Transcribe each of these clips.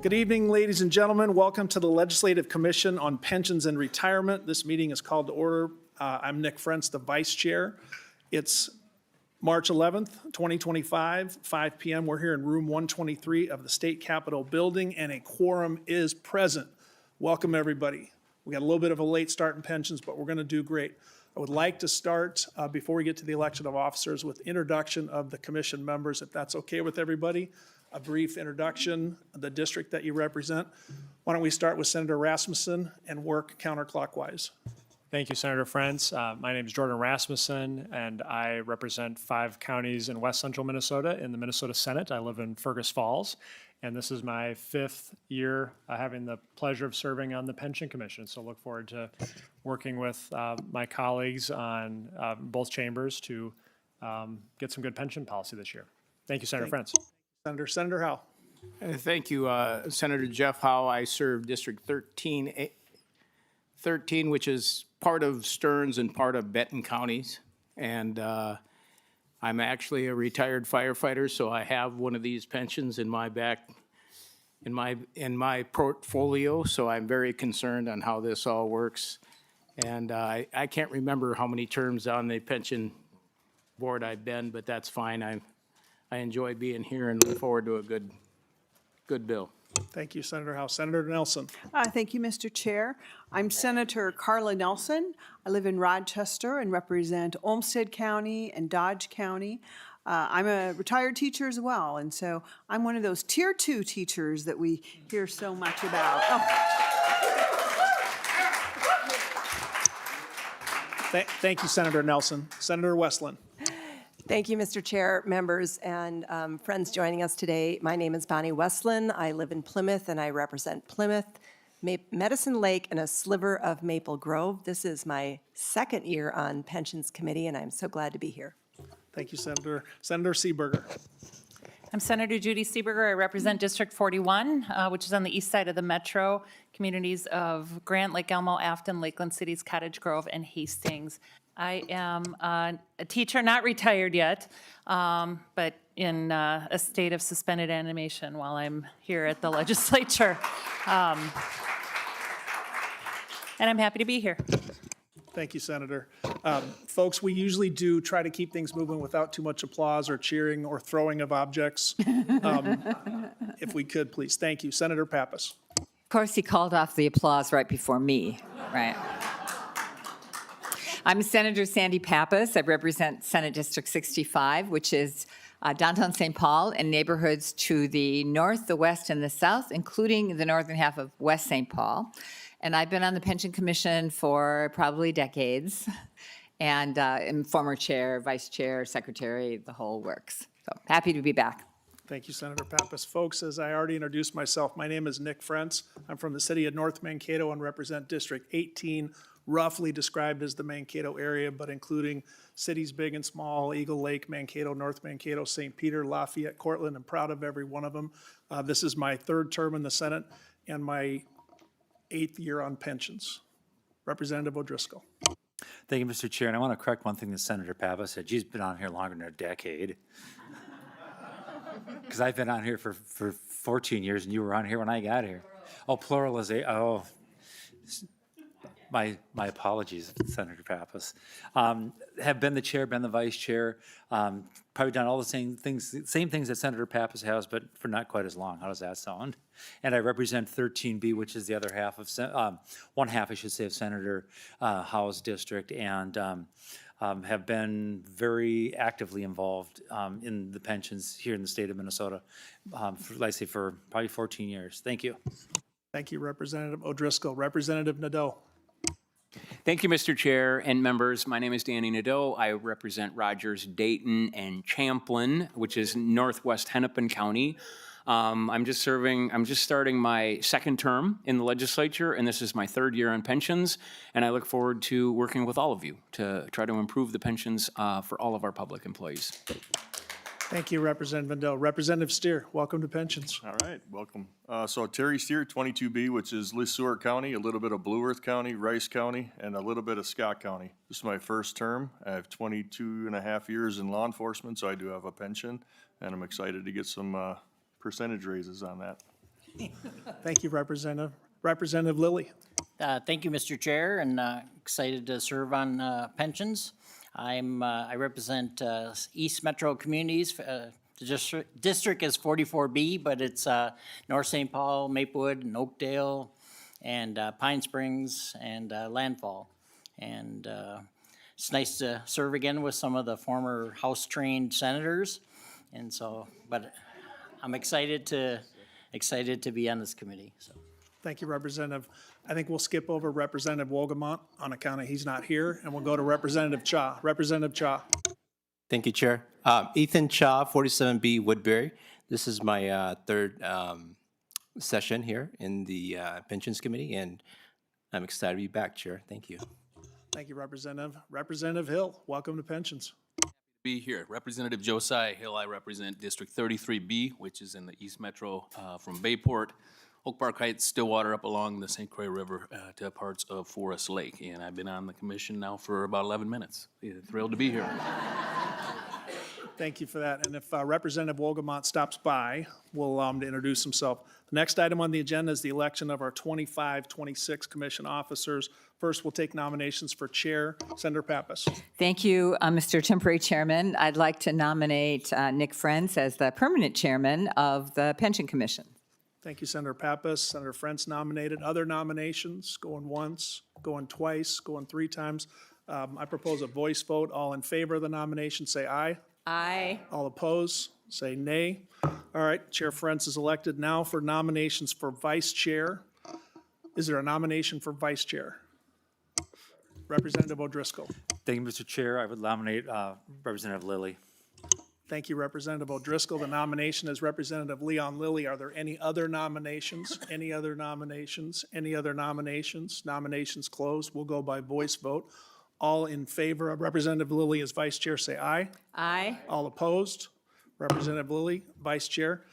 Good evening, ladies and gentlemen. Welcome to the Legislative Commission on Pensions and Retirement. This meeting is called to order. I'm Nick Frentz, the Vice Chair. It's March 11th, 2025, 5 p.m. We're here in room 123 of the State Capitol building, and a quorum is present. Welcome, everybody. We got a little bit of a late start in pensions, but we're going to do great. I would like to start, before we get to the election of officers, with introduction of the commission members, if that's okay with everybody. A brief introduction of the district that you represent. Why don't we start with Senator Rasmussen and work counterclockwise? Thank you, Senator Frentz. My name is Jordan Rasmussen, and I represent 5 counties in west central Minnesota in the Minnesota Senate. I live in Fergus Falls, and this is my 5th year having the pleasure of serving on the Pension Commission. So look forward to working with my colleagues on both chambers to get some good pension policy this year. Thank you, Senator Frentz. Senator Howe. Thank you, Senator Jeff Howe. I serve District 13, which is part of Stearns and part of Benton counties. And I'm actually a retired firefighter, so I have one of these pensions in my portfolio. So I'm very concerned on how this all works. And I can't remember how many terms on the pension board I've been, but that's fine. I enjoy being here and look forward to a good bill. Thank you, Senator Howe. Senator Nelson. Thank you, Mr. Chair. I'm Senator Carla Nelson. I live in Rochester and represent Olmsted County and Dodge County. I'm a retired teacher as well, and so I'm one of those Tier 2 teachers that we hear so much about. Thank you, Senator Nelson. Senator Westland. Thank you, Mr. Chair, members, and friends joining us today. My name is Bonnie Westland. I live in Plymouth, and I represent Plymouth, Medicine Lake, and a sliver of Maple Grove. This is my 2nd year on Pensions Committee, and I'm so glad to be here. Thank you, Senator. Senator Seeberger. I'm Senator Judy Seeberger. I represent District 41, which is on the east side of the metro, communities of Grant, Lake Elmo, Afton, Lakeland Cities, Cottage Grove, and Hastings. I am a teacher, not retired yet, but in a state of suspended animation while I'm here at the legislature. And I'm happy to be here. Thank you, Senator. Folks, we usually do try to keep things moving without too much applause or cheering or throwing of objects. If we could, please. Thank you. Senator Pappas. Of course, he called off the applause right before me, right? I'm Senator Sandy Pappas. I represent Senate District 65, which is downtown St. Paul and neighborhoods to the north, the west, and the south, including the northern half of West St. Paul. And I've been on the Pension Commission for probably decades, and am former chair, vice chair, secretary, the whole works. So happy to be back. Thank you, Senator Pappas. Folks, as I already introduced myself, my name is Nick Frentz. I'm from the city of North Mankato and represent District 18, roughly described as the Mankato area, but including cities big and small, Eagle Lake, Mankato, North Mankato, St. Peter, Lafayette, Cortland. I'm proud of every one of them. This is my 3rd term in the Senate and my 8th year on pensions. Representative O'Driscoll. Thank you, Mr. Chair. And I want to correct one thing that Senator Pappas said. She's been on here longer than a decade. Because I've been on here for 14 years, and you were on here when I got here. Oh, pluralization. Oh. My apologies, Senator Pappas. Have been the chair, been the vice chair, probably done all the same things that Senator Pappas has, but for not quite as long. How does that sound? And I represent 13B, which is the other half of, one half, I should say, of Senator Howe's district, and have been very actively involved in the pensions here in the state of Minnesota, for probably 14 years. Thank you. Thank you, Representative O'Driscoll. Representative Nadeau. Thank you, Mr. Chair and members. My name is Danny Nadeau. I represent Rogers, Dayton, and Champlin, which is northwest Hennepin County. I'm just starting my 2nd term in the legislature, and this is my 3rd year on pensions, and I look forward to working with all of you to try to improve the pensions for all of our public employees. Thank you, Representative Nadeau. Representative Steer, welcome to pensions. All right, welcome. So Terry Steer, 22B, which is LeSueur County, a little bit of Blue Earth County, Rice County, and a little bit of Scott County. This is my 1st term. I have 22 and a half years in law enforcement, so I do have a pension, and I'm excited to get some percentage raises on that. Thank you, Representative. Representative Lilly. Thank you, Mr. Chair, and excited to serve on pensions. I represent East Metro Communities. The district is 44B, but it's North St. Paul, Maplewood, and Oakdale, and Pine Springs, and Landfall. And it's nice to serve again with some of the former House-trained senators. And so, but I'm excited to be on this committee, so. Thank you, Representative. I think we'll skip over Representative Wogamont on account of he's not here, and we'll go to Representative Cha. Representative Cha. Thank you, Chair. Ethan Cha, 47B Woodbury. This is my third session here in the Pensions Committee, and I'm excited to be back, Chair. Thank you. Thank you, Representative. Representative Hill, welcome to Pensions. Be here. Representative Josiah Hill, I represent District 33B, which is in the East Metro from Bayport, Oak Park Heights, Stillwater, up along the St. Croix River to parts of Forest Lake. And I've been on the commission now for about 11 minutes. Thrilled to be here. Thank you for that. And if Representative Wogamont stops by, we'll allow him to introduce himself. The next item on the agenda is the election of our 25-26 commission officers. First, we'll take nominations for chair. Senator Pappas. Thank you, Mr. Temporary Chairman. I'd like to nominate Nick Friends as the permanent chairman of the Pension Commission. Thank you, Senator Pappas. Senator Frentz nominated. Other nominations, going once, going twice, going three times. I propose a voice vote. All in favor of the nomination, say aye. Aye. All opposed, say nay. All right, Chair Frentz is elected. Now for nominations for vice chair. Is there a nomination for vice chair? Representative O'Driscoll. Thank you, Mr. Chair. I would nominate Representative Lilly. Thank you, Representative O'Driscoll. The nomination is Representative Leon Lilly. Are there any other nominations? Any other nominations? Any other nominations? Nominations closed. We'll go by voice vote. All in favor of Representative Lilly as vice chair, say aye. Aye. All opposed? Representative Lilly, vice chair.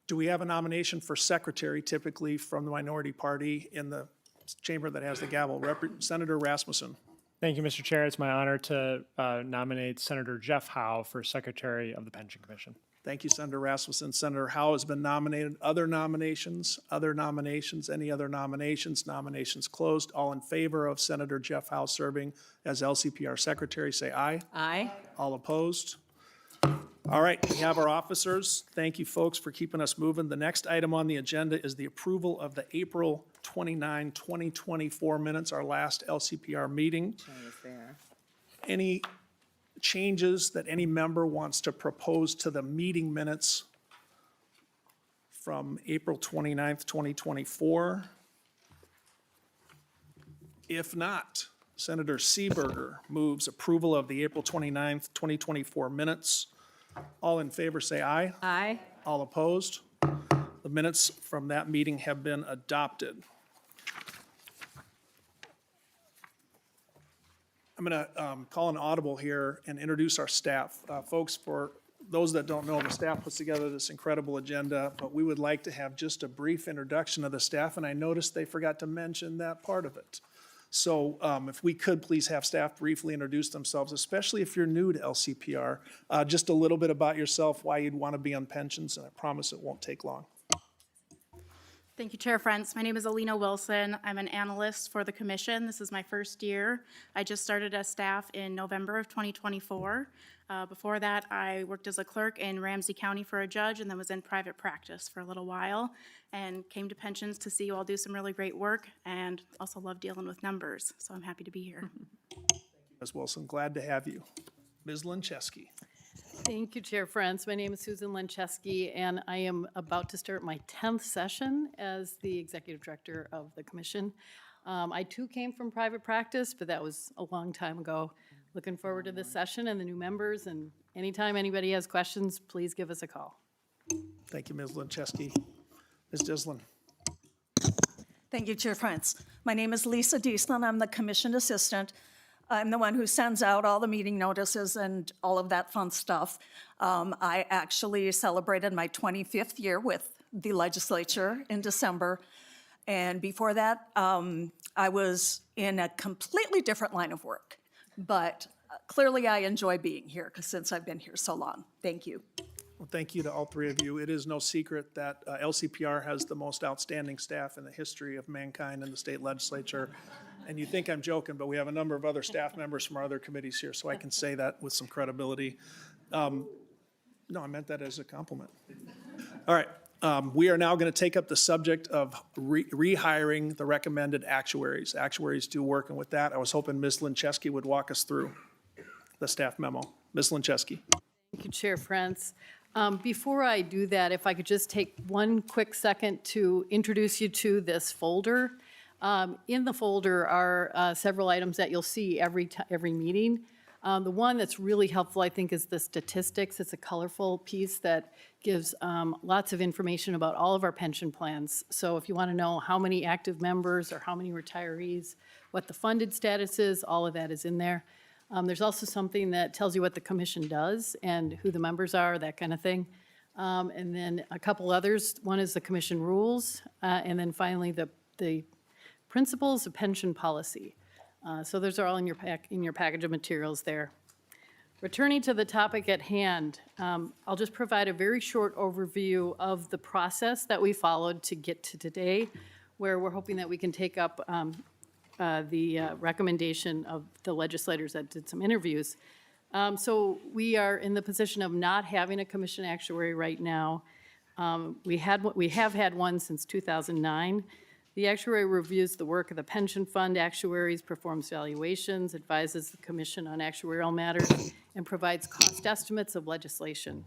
Do we have a nomination for secretary, typically from the minority party in the chamber that has the gavel? Senator Rasmussen. Thank you, Mr. Chair. It's my honor to nominate Senator Jeff Howe for Secretary of the Pension Commission. Thank you, Senator Rasmussen. Senator Howe has been nominated. Other nominations? Other nominations? Any other nominations? Nominations closed. All in favor of Senator Jeff Howe serving as LCPR Secretary, say aye. Aye. All opposed? All right, we have our officers. Thank you, folks, for keeping us moving. The next item on the agenda is the approval of the April 29, 2024 minutes, our last LCPR meeting. Any changes that any member wants to propose to the meeting minutes from April 29th, 2024? If not, Senator Seeberger moves approval of the April 29th, 2024 minutes. All in favor, say aye. Aye. All opposed? The minutes from that meeting have been adopted. I'm going to call an audible here and introduce our staff. Folks, for those that don't know, the staff puts together this incredible agenda, but we would like to have just a brief introduction of the staff, and I noticed they forgot to mention that part of it. So if we could please have staff briefly introduce themselves, especially if you're new to LCPR, just a little bit about yourself, why you'd want to be on pensions, and I promise it won't take long. Thank you, Chair Frentz. My name is Alina Wilson. I'm an analyst for the commission. This is my first year. I just started as staff in November of 2024. Before that, I worked as a clerk in Ramsey County for a judge and then was in private practice for a little while and came to pensions to see you all do some really great work and also love dealing with numbers. So I'm happy to be here. Ms. Wilson, glad to have you. Ms. Lincheski. Thank you, Chair Frentz. My name is Susan Lincheski, and I am about to start my 10th session as the Executive Director of the Commission. I too came from private practice, but that was a long time ago. Looking forward to this session and the new members, and anytime anybody has questions, please give us a call. Thank you, Ms. Lincheski. Ms. Dislin. Thank you, Chair Frentz. My name is Lisa Dieslin. I'm the Commission Assistant. I'm the one who sends out all the meeting notices and all of that fun stuff. I actually celebrated my 25th year with the legislature in December. And before that, I was in a completely different line of work. But clearly I enjoy being here since I've been here so long. Thank you. Well, thank you to all three of you. It is no secret that LCPR has the most outstanding staff in the history of mankind in the state legislature. And you think I'm joking, but we have a number of other staff members from our other committees here, so I can say that with some credibility. No, I meant that as a compliment. All right, we are now going to take up the subject of rehiring the recommended actuaries. Actuaries do work, and with that, I was hoping Ms. Lincheski would walk us through the staff memo. Ms. Lincheski. Thank you, Chair France. Before I do that, if I could just take one quick second to introduce you to this folder. In the folder are several items that you'll see every meeting. The one that's really helpful, I think, is the statistics. It's a colorful piece that gives lots of information about all of our pension plans. So if you want to know how many active members or how many retirees, what the funded status is, all of that is in there. There's also something that tells you what the commission does and who the members are, that kind of thing. And then a couple others. One is the commission rules, and then finally the principles of pension policy. So those are all in your package of materials there. Returning to the topic at hand, I'll just provide a very short overview of the process that we followed to get to today, where we're hoping that we can take up the recommendation of the legislators that did some interviews. So we are in the position of not having a commission actuary right now. We have had one since 2009. The actuary reviews the work of the pension fund actuaries, performs valuations, advises the commission on actuarial matters, and provides cost estimates of legislation.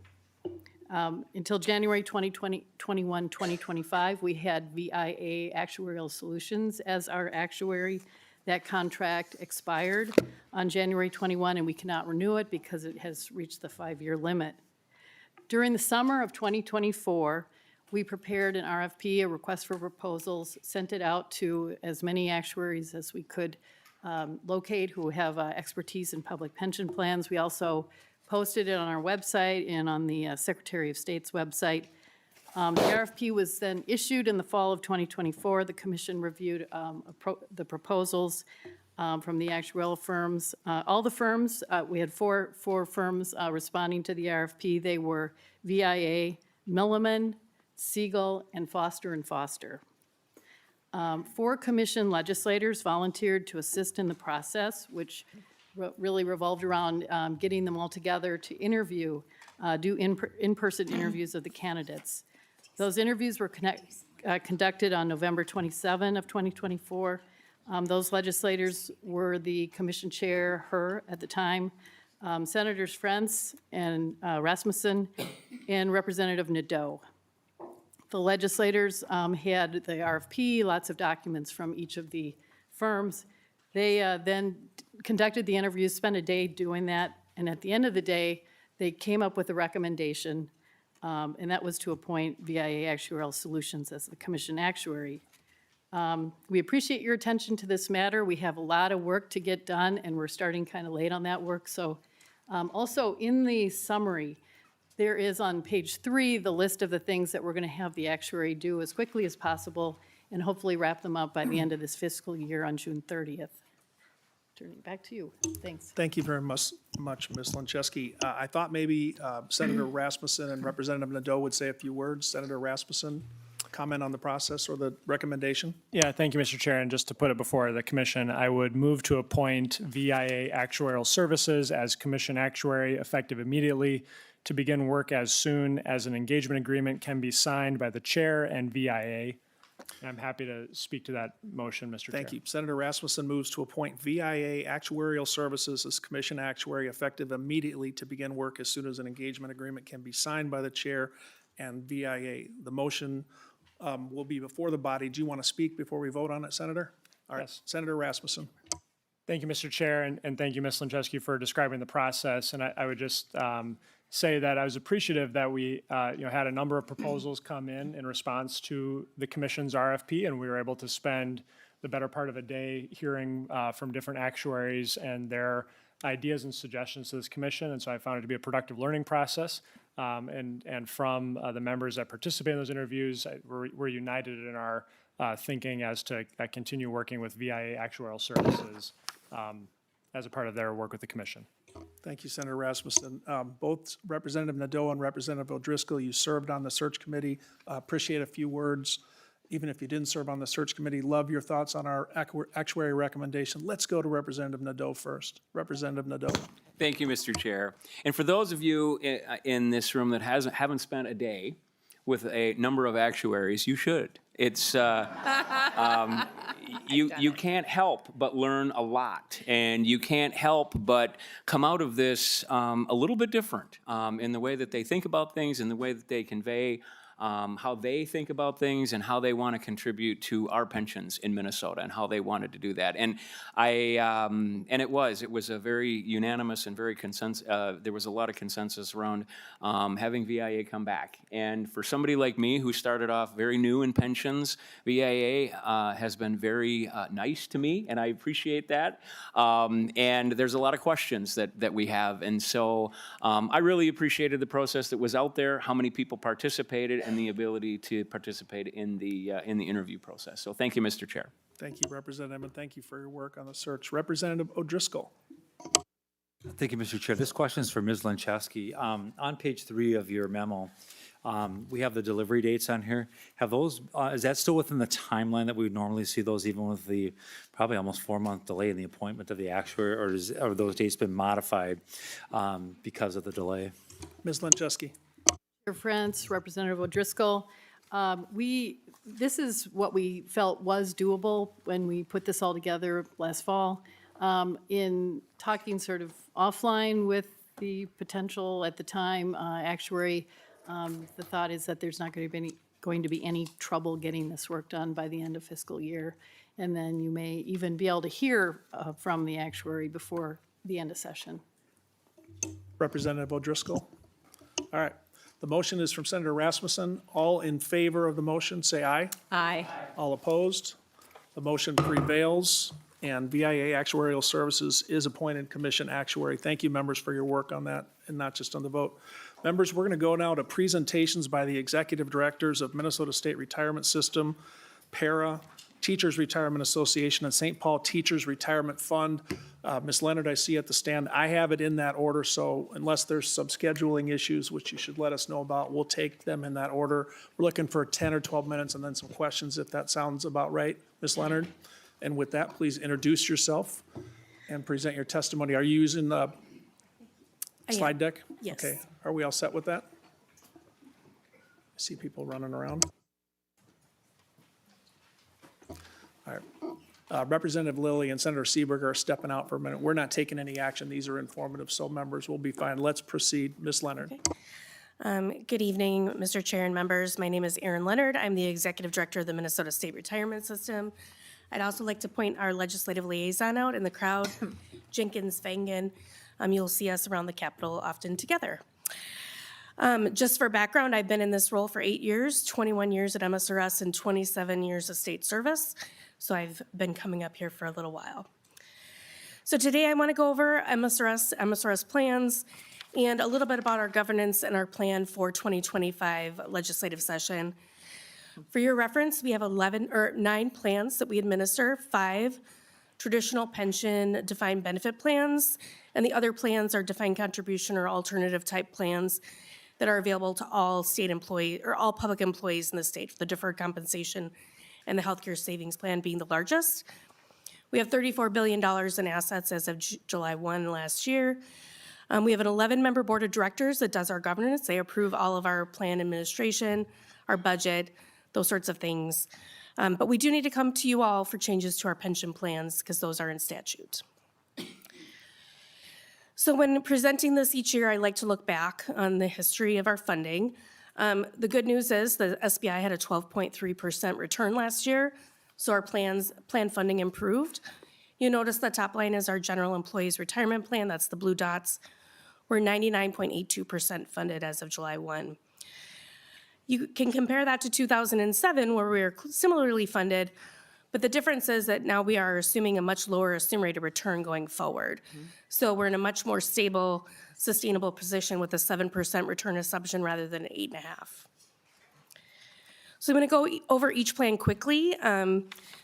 Until January 2021, 2025, we had VIA Actuarial Solutions as our actuary. That contract expired on January 21, and we cannot renew it because it has reached the 5-year limit. During the summer of 2024, we prepared an RFP, a request for proposals, sent it out to as many actuaries as we could locate who have expertise in public pension plans. We also posted it on our website and on the Secretary of State's website. The RFP was then issued in the fall of 2024. The commission reviewed the proposals from the actuarial firms. All the firms, we had four firms responding to the RFP. They were VIA, Milliman, Siegel, and Foster & Foster. 4 commission legislators volunteered to assist in the process, which really revolved around getting them all together to interview, do in-person interviews of the candidates. Those interviews were conducted on November 27 of 2024. Those legislators were the commission chair, her at the time, Senators France and Rasmussen, and Representative Nadeau. The legislators had the RFP, lots of documents from each of the firms. They then conducted the interviews, spent a day doing that, and at the end of the day, they came up with a recommendation, and that was to appoint VIA Actuarial Solutions as the commission actuary. We appreciate your attention to this matter. We have a lot of work to get done, and we're starting kind of late on that work. So also in the summary, there is on page 3 the list of the things that we're going to have the actuary do as quickly as possible and hopefully wrap them up by the end of this fiscal year on June 30th. Turning back to you. Thanks. Thank you very much, Ms. Lincheski. I thought maybe Senator Rasmussen and Representative Nadeau would say a few words. Senator Rasmussen, comment on the process or the recommendation? Yeah, thank you, Mr. Chair. And just to put it before the commission, I would move to appoint VIA Actuarial Services as commission actuary effective immediately to begin work as soon as an engagement agreement can be signed by the chair and VIA. And I'm happy to speak to that motion, Mr. Chair. Thank you. Senator Rasmussen moves to appoint VIA Actuarial Services as commission actuary effective immediately to begin work as soon as an engagement agreement can be signed by the chair and VIA. The motion will be before the body. Do you want to speak before we vote on it, Senator? All right, Yes. Senator Rasmussen. Thank you, Mr. Chair, and thank you, Ms. Lincheski, for describing the process. And I would just say that I was appreciative that we had a number of proposals come in response to the commission's RFP, and we were able to spend the better part of a day hearing from different actuaries and their ideas and suggestions to this commission. And so I found it to be a productive learning process. And from the members that participated in those interviews, we're united in our thinking as to continue working with VIA Actuarial Services as a part of their work with the commission. Thank you, Senator Rasmussen. Both Representative Nadeau and Representative O'Driscoll, you served on the search committee. Appreciate a few words, even if you didn't serve on the search committee. Love your thoughts on our actuary recommendation. Let's go to Representative Nadeau first. Representative Nadeau. Thank you, Mr. Chair. And for those of you in this room that haven't spent a day with a number of actuaries, you should. It's you can't help but learn a lot, and you can't help but come out of this a little bit different in the way that they think about things, in the way that they convey how they think about things, and how they want to contribute to our pensions in Minnesota, and how they wanted to do that. And it was a very unanimous and very consensus. There was a lot of consensus around having VIA come back. And for somebody like me who started off very new in pensions, VIA has been very nice to me, and I appreciate that. And there's a lot of questions that we have, and so I really appreciated the process that was out there, how many people participated, and the ability to participate in the interview process. So thank you, Mr. Chair. Thank you, Representative, and thank you for your work on the search. Representative O'Driscoll. Thank you, Mr. Chair. This question is for Ms. Lencheski. On page 3 of your memo, we have the delivery dates on here. Have those, is that still within the timeline that we would normally see those, even with the probably almost 4-month delay in the appointment of the actuary, or have those dates been modified because of the delay? Ms. Lencheski. Chair France, Representative O'Driscoll. This is what we felt was doable when we put this all together last fall. In talking sort of offline with the potential at the time actuary, the thought is that there's not going to be any trouble getting this work done by the end of fiscal year. And then you may even be able to hear from the actuary before the end of session. Representative O'Driscoll. All right. The motion is from Senator Rasmussen. All in favor of the motion, say aye. Aye. All opposed? The motion prevails, and VIA Actuarial Services is appointed commission actuary. Thank you, members, for your work on that, and not just on the vote. Members, we're going to go now to presentations by the executive directors of Minnesota State Retirement System, PERA, Teachers Retirement Association, and St. Paul Teachers Retirement Fund. Ms. Leonard, I see at the stand. I have it in that order, so unless there's some scheduling issues, which you should let us know about, we'll take them in that order. We're looking for 10 or 12 minutes and then some questions, if that sounds about right, Ms. Leonard. And with that, please introduce yourself and present your testimony. Are you using the slide deck? Yes. Okay. Are we all set with that? I see people running around. All right. Representative Lilly and Senator Seeberger are stepping out for a minute. We're not taking any action. These are informative, so members will be fine. Let's proceed. Ms. Leonard. Good evening, Mr. Chair and members. My name is Erin Leonard. I'm the Executive Director of the Minnesota State Retirement System. I'd also like to point our legislative liaison out in the crowd, Jenkins Fangen. You'll see us around the Capitol often together. Just for background, I've been in this role for 8 years, 21 years at MSRS, and 27 years of state service. So I've been coming up here for a little while. So today I want to go over MSRS plans, and a little bit about our governance and our plan for 2025 legislative session. For your reference, we have 9 plans that we administer, 5 traditional pension defined benefit plans, and the other plans are defined contribution or alternative type plans that are available to all state employees or all public employees in the state, the deferred compensation and the healthcare savings plan being the largest. We have $34 billion in assets as of July 1 last year. We have an 11-member board of directors that does our governance. They approve all of our plan administration, our budget, those sorts of things. But we do need to come to you all for changes to our pension plans because those are in statute. So when presenting this each year, I like to look back on the history of our funding. The good news is the SBI had a 12.3% return last year, so our plan funding improved. You notice the top line is our general employees retirement plan, that's the blue dots. We're 99.82% funded as of July 1. You can compare that to 2007 where we were similarly funded, but the difference is that now we are assuming a much lower assumed rate of return going forward. So we're in a much more stable, sustainable position with a 7% return assumption rather than 8.5. So I'm going to go over each plan quickly,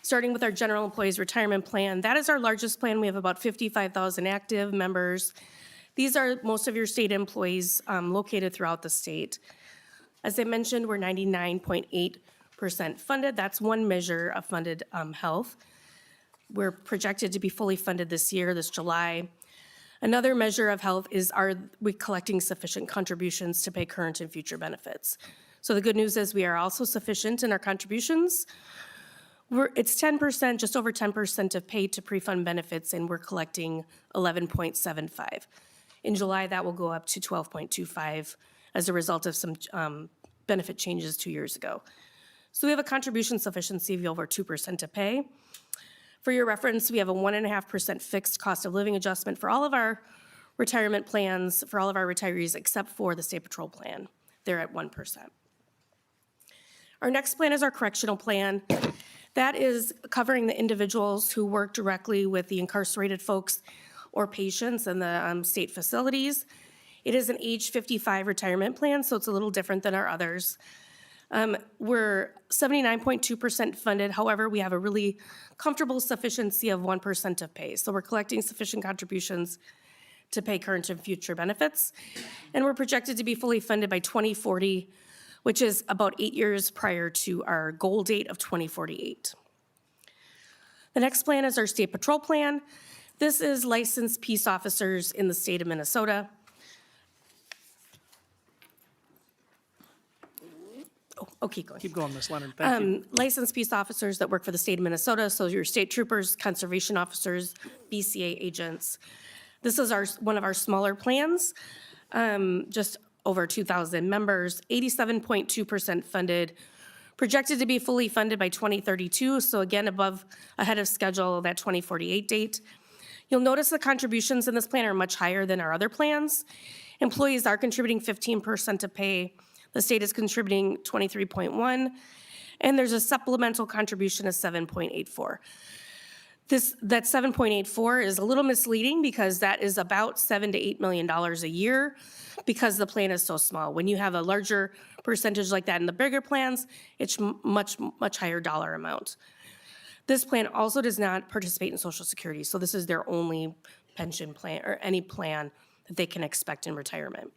starting with our general employees retirement plan. That is our largest plan. We have about 55,000 active members. These are most of your state employees located throughout the state. As I mentioned, we're 99.8% funded. That's one measure of funded health. We're projected to be fully funded this year, this July. Another measure of health is, are we collecting sufficient contributions to pay current and future benefits? So the good news is we are also sufficient in our contributions. It's 10%, just over 10% of paid to pre-fund benefits, and we're collecting 11.75. In July, that will go up to 12.25 as a result of some benefit changes 2 years ago. So we have a contribution sufficiency of over 2% to pay. For your reference, we have a 1.5% fixed cost of living adjustment for all of our retirement plans, for all of our retirees, except for the State Patrol plan. They're at 1%. Our next plan is our correctional plan. That is covering the individuals who work directly with the incarcerated folks or patients in the state facilities. It is an age 55 retirement plan, so it's a little different than our others. We're 79.2% funded. However, we have a really comfortable sufficiency of 1% of pay. So we're collecting sufficient contributions to pay current and future benefits. And we're projected to be fully funded by 2040, which is about 8 years prior to our goal date of 2048. The next plan is our State Patrol plan. This is licensed peace officers in the state of Minnesota. Okay, go ahead. Keep going, Ms. Leonard. Thank you. Licensed peace officers that work for the state of Minnesota, so your state troopers, conservation officers, BCA agents. This is one of our smaller plans, just over 2,000 members, 87.2% funded, projected to be fully funded by 2032, so again, ahead of schedule, that 2048 date. You'll notice the contributions in this plan are much higher than our other plans. Employees are contributing 15% to pay. The state is contributing 23.1, and there's a supplemental contribution of 7.84. That 7.84 is a little misleading because that is about $7 to $8 million a year because the plan is so small. When you have a larger percentage like that in the bigger plans, it's much higher dollar amount. This plan also does not participate in Social Security, so this is their only pension plan or any plan that they can expect in retirement,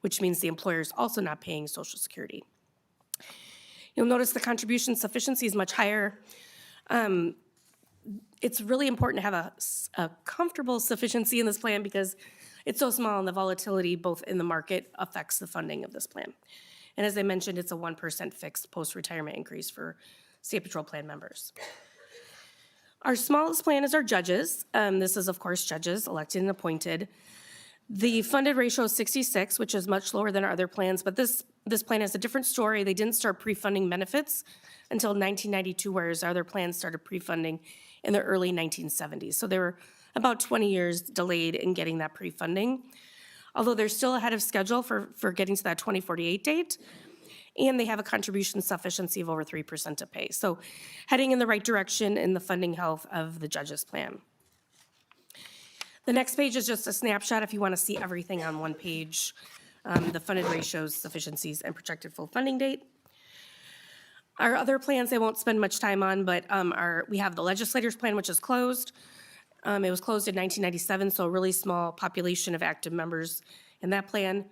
which means the employer is also not paying Social Security. You'll notice the contribution sufficiency is much higher. It's really important to have a comfortable sufficiency in this plan because it's so small and the volatility both in the market affects the funding of this plan. And as I mentioned, it's a 1% fixed post-retirement increase for State Patrol plan members. Our smallest plan is our judges. This is, of course, judges elected and appointed. The funded ratio is 66, which is much lower than our other plans, but this plan has a different story. They didn't start pre-funding benefits until 1992, whereas our other plans started pre-funding in the early 1970s. So they were about 20 years delayed in getting that pre-funding, although they're still ahead of schedule for getting to that 2048 date, and they have a contribution sufficiency of over 3% to pay. So heading in the right direction in the funding health of the judges plan. The next page is just a snapshot if you want to see everything on one page, the funded ratios, sufficiencies, and projected full funding date. Our other plans I won't spend much time on, but we have the legislators plan, which is closed. It was closed in 1997, so a really small population of active members in that plan.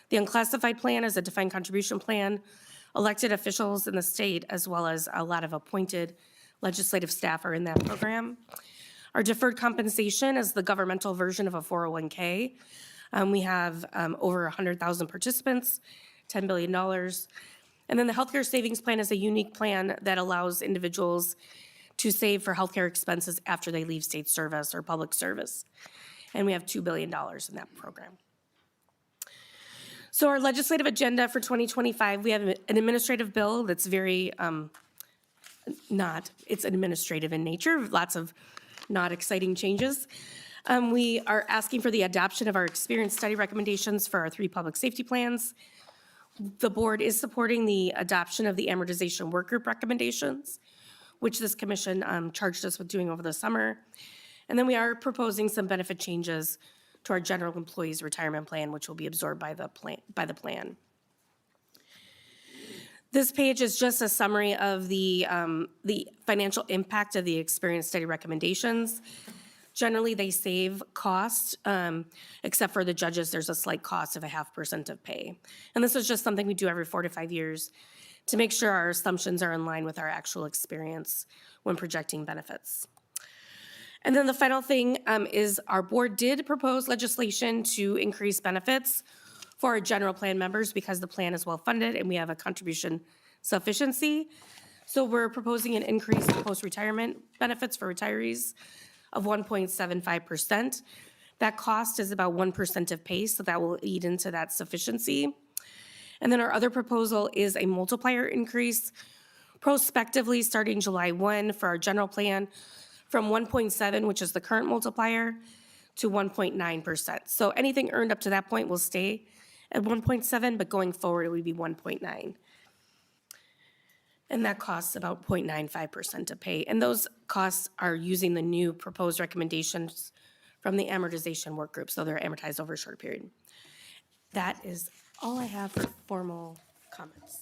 The unclassified plan is a defined contribution plan. Elected officials in the state, as well as a lot of appointed legislative staff are in that program. Our deferred compensation is the governmental version of a 401k. We have over 100,000 participants, $10 billion. And then the healthcare savings plan is a unique plan that allows individuals to save for healthcare expenses after they leave state service or public service. And we have $2 billion in that program. So our legislative agenda for 2025, we have an administrative bill that's very it's administrative in nature, lots of not exciting changes. We are asking for the adoption of our experience study recommendations for our 3 public safety plans. The board is supporting the adoption of the amortization work group recommendations, which this commission charged us with doing over the summer. And then we are proposing some benefit changes to our general employees retirement plan, which will be absorbed by the plan. This page is just a summary of the financial impact of the experience study recommendations. Generally, they save costs, except for the judges, there's a slight cost of 0.5% of pay. And this is just something we do every 4 to 5 years to make sure our assumptions are in line with our actual experience when projecting benefits. And then the final thing is our board did propose legislation to increase benefits for our general plan members because the plan is well-funded and we have a contribution sufficiency. So we're proposing an increase in post-retirement benefits for retirees of 1.75%. That cost is about 1% of pay, so that will eat into that sufficiency. And then our other proposal is a multiplier increase prospectively starting July 1 for our general plan from 1.7, which is the current multiplier, to 1.9%. So anything earned up to that point will stay at 1.7, but going forward, it would be 1.9. And that costs about 0.95% of pay. And those costs are using the new proposed recommendations from the amortization work group, so they're amortized over a short period. That is all I have for formal comments.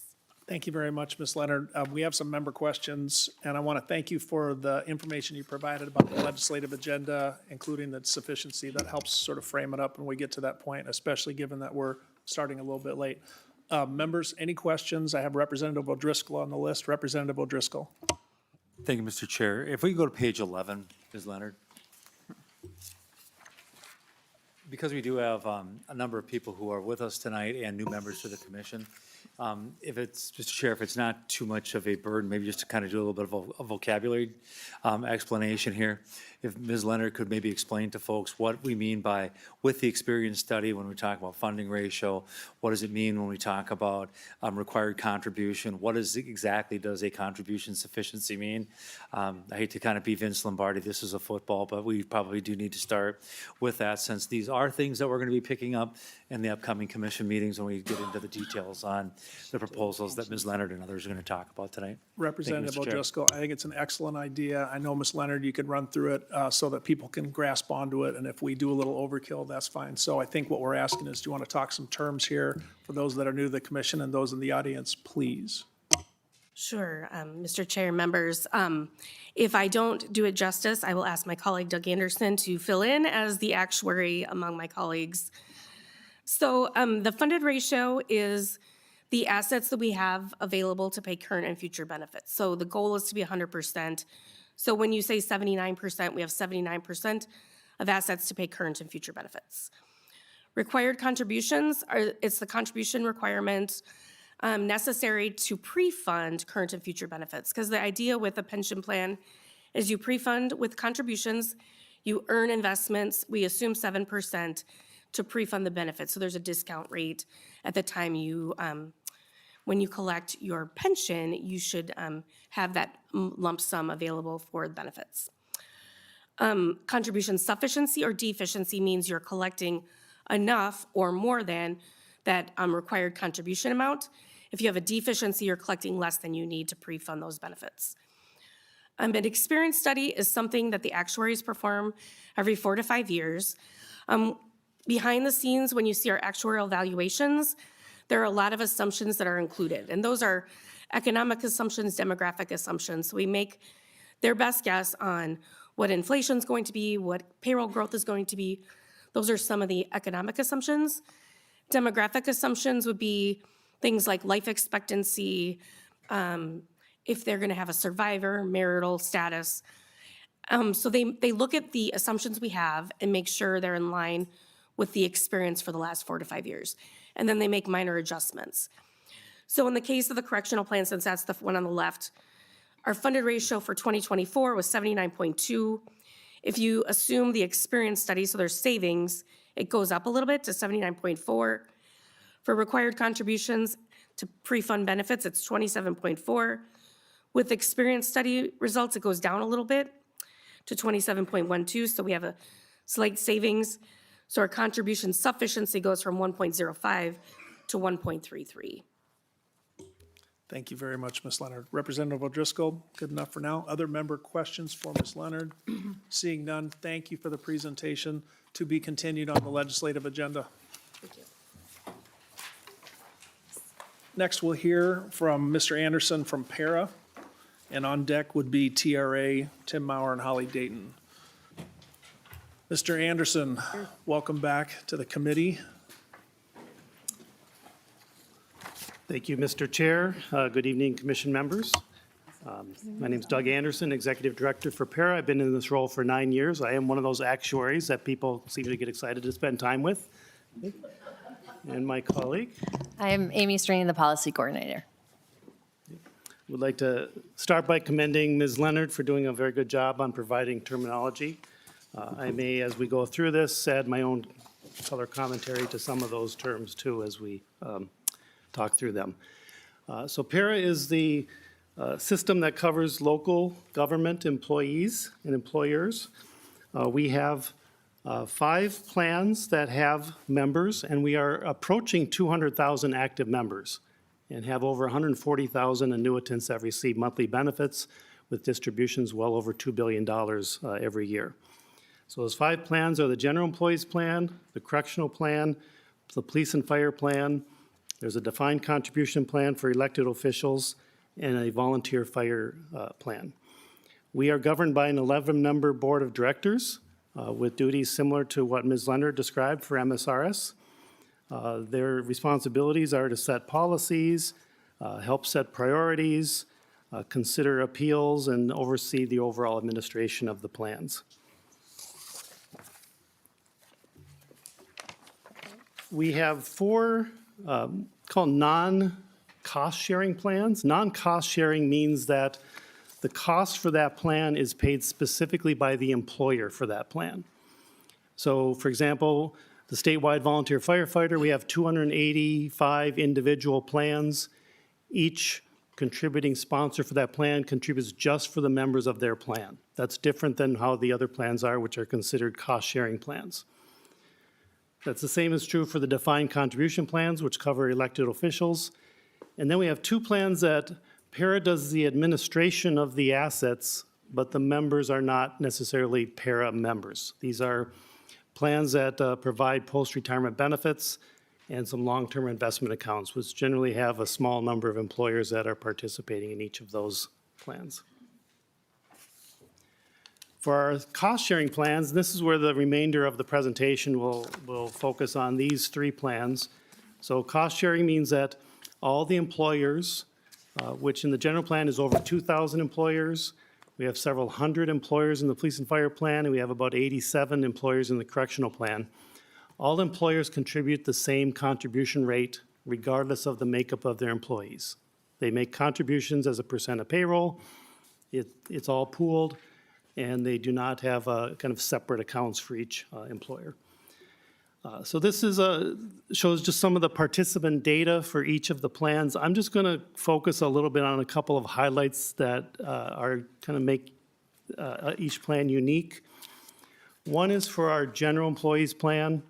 Thank you very much, Ms. Leonard. We have some member questions, and I want to thank you for the information you provided about the legislative agenda, including the sufficiency. That helps sort of frame it up when we get to that point, especially given that we're starting a little bit late. Members, any questions? I have Representative O'Driscoll on the list. Representative O'Driscoll. Thank you, Mr. Chair. If we can go to page 11, Ms. Leonard. Because we do have a number of people who are with us tonight and new members to the commission, if it's, Mr. Chair, if it's not too much of a burden, maybe just to kind of do a little bit of a vocabulary explanation here. If Ms. Leonard could maybe explain to folks what we mean by with the experience study when we talk about funding ratio, what does it mean when we talk about required contribution? What exactly does a contribution sufficiency mean? I hate to kind of be Vince Lombardi, this is a football, but we probably do need to start with that since these are things that we're going to be picking up in the upcoming commission meetings when we get into the details on the proposals that Ms. Leonard and others are going to talk about tonight. Representative Mr. Chair. O'Driscoll, I think it's an excellent idea. I know, Ms. Leonard, you could run through it so that people can grasp onto it, and if we do a little overkill, that's fine. So I think what we're asking is, do you want to talk some terms here for those that are new to the commission and those in the audience, please? Sure, Mr. Chair, members. If I don't do it justice, I will ask my colleague Doug Anderson to fill in as the actuary among my colleagues. So the funded ratio is the assets that we have available to pay current and future benefits. So the goal is to be 100%. So when you say 79%, we have 79% of assets to pay current and future benefits. Required contributions it's the contribution requirement necessary to pre-fund current and future benefits. Because the idea with a pension plan is you pre-fund with contributions, you earn investments, we assume 7% to pre-fund the benefits. So there's a discount rate at the time you, when you collect your pension, you should have that lump sum available for the benefits. Contribution sufficiency or deficiency means you're collecting enough or more than that required contribution amount. If you have a deficiency, you're collecting less than you need to pre-fund those benefits. An experience study is something that the actuaries perform every 4 to 5 years. Behind the scenes, when you see our actuarial valuations, there are a lot of assumptions that are included, and those are economic assumptions, demographic assumptions. So we make their best guess on what inflation is going to be, what payroll growth is going to be. Those are some of the economic assumptions. Demographic assumptions would be things like life expectancy, if they're going to have a survivor, marital status. So they look at the assumptions we have and make sure they're in line with the experience for the last 4 to 5 years. And then they make minor adjustments. So in the case of the correctional plan, since that's the one on the left, our funded ratio for 2024 was 79.2. If you assume the experience study, so there's savings, it goes up a little bit to 79.4. For required contributions to pre-fund benefits, it's 27.4. With experience study results, it goes down a little bit to 27.12, so we have a slight savings. So our contribution sufficiency goes from 1.05 to 1.33. Thank you very much, Ms. Leonard. Representative O'Driscoll, good enough for now. Other member questions for Ms. Leonard? Seeing none, thank you for the presentation. To be continued on the legislative agenda. Thank you. Next, we'll hear from Mr. Anderson from PERA, and on deck would be TRA, Tim Maurer, and Holly Dayton. Mr. Anderson, welcome back to the committee. Thank you, Mr. Chair. Good evening, commission members. My name is Doug Anderson, Executive Director for PERA. I've been in this role for 9 years. I am one of those actuaries that people seem to get excited to spend time with. And my colleague I'm Amy Strain, the Policy Coordinator. would like to start by commending Ms. Leonard for doing a very good job on providing terminology. I may, as we go through this, add my own color commentary to some of those terms too as we talk through them. So PERA is the system that covers local government employees and employers. We have 5 plans that have members, and we are approaching 200,000 active members and have over 140,000 annuitants that receive monthly benefits with distributions well over $2 billion every year. So those 5 plans are the general employees plan, the correctional plan, the police and fire plan. There's a defined contribution plan for elected officials and a volunteer fire plan. We are governed by an 11-member board of directors with duties similar to what Ms. Leonard described for MSRS. Their responsibilities are to set policies, help set priorities, consider appeals, and oversee the overall administration of the plans. We have 4 called non-cost sharing plans. Non-cost sharing means that the cost for that plan is paid specifically by the employer for that plan. So, for example, the statewide volunteer firefighter, we have 285 individual plans. Each contributing sponsor for that plan contributes just for the members of their plan. That's different than how the other plans are, which are considered cost-sharing plans. That's the same is true for the defined contribution plans, which cover elected officials. And then we have 2 plans that PERA does the administration of the assets, but the members are not necessarily PERA members. These are plans that provide post-retirement benefits and some long-term investment accounts, which generally have a small number of employers that are participating in each of those plans. For our cost-sharing plans, this is where the remainder of the presentation will focus on these 3 plans. So cost-sharing means that all the employers, which in the general plan is over 2,000 employers, we have several hundred employers in the police and fire plan, and we have about 87 employers in the correctional plan. All employers contribute the same contribution rate regardless of the makeup of their employees. They make contributions as a percent of payroll. It's all pooled, and they do not have kind of separate accounts for each employer. So this is shows just some of the participant data for each of the plans. I'm just going to focus a little bit on a couple of highlights that are kind of make each plan unique. One is for our general employees plan.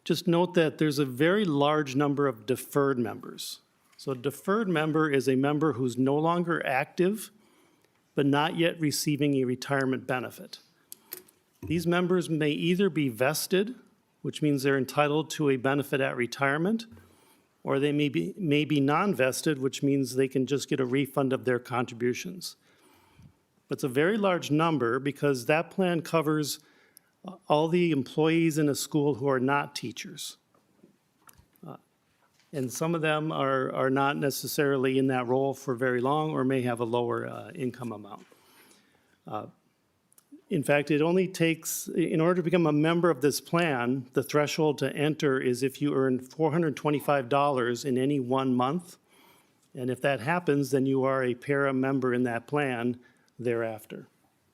Just note that there's a very large number of deferred members. So a deferred member is a member who's no longer active, but not yet receiving a retirement benefit. These members may either be vested, which means they're entitled to a benefit at retirement, or they may be non-vested, which means they can just get a refund of their contributions. But it's a very large number because that plan covers all the employees in a school who are not teachers. And some of them are not necessarily in that role for very long or may have a lower income amount. In fact, it only takes, in order to become a member of this plan, the threshold to enter is if you earn $425 in any 1 month. And if that happens, then you are a PERA member in that plan thereafter.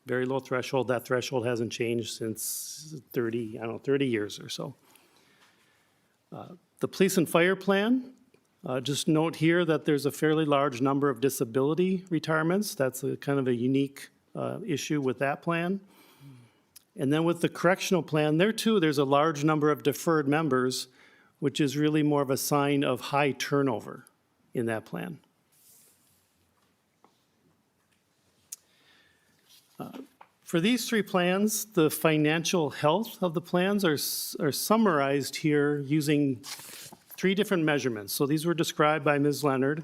Very low threshold. That threshold hasn't changed since 30 years or so. The police and fire plan, just note here that there's a fairly large number of disability retirements. That's a kind of a unique issue with that plan. And then with the correctional plan, there too, there's a large number of deferred members, which is really more of a sign of high turnover in that plan. For these 3 plans, the financial health of the plans are summarized here using 3 different measurements. So these were described by Ms. Leonard.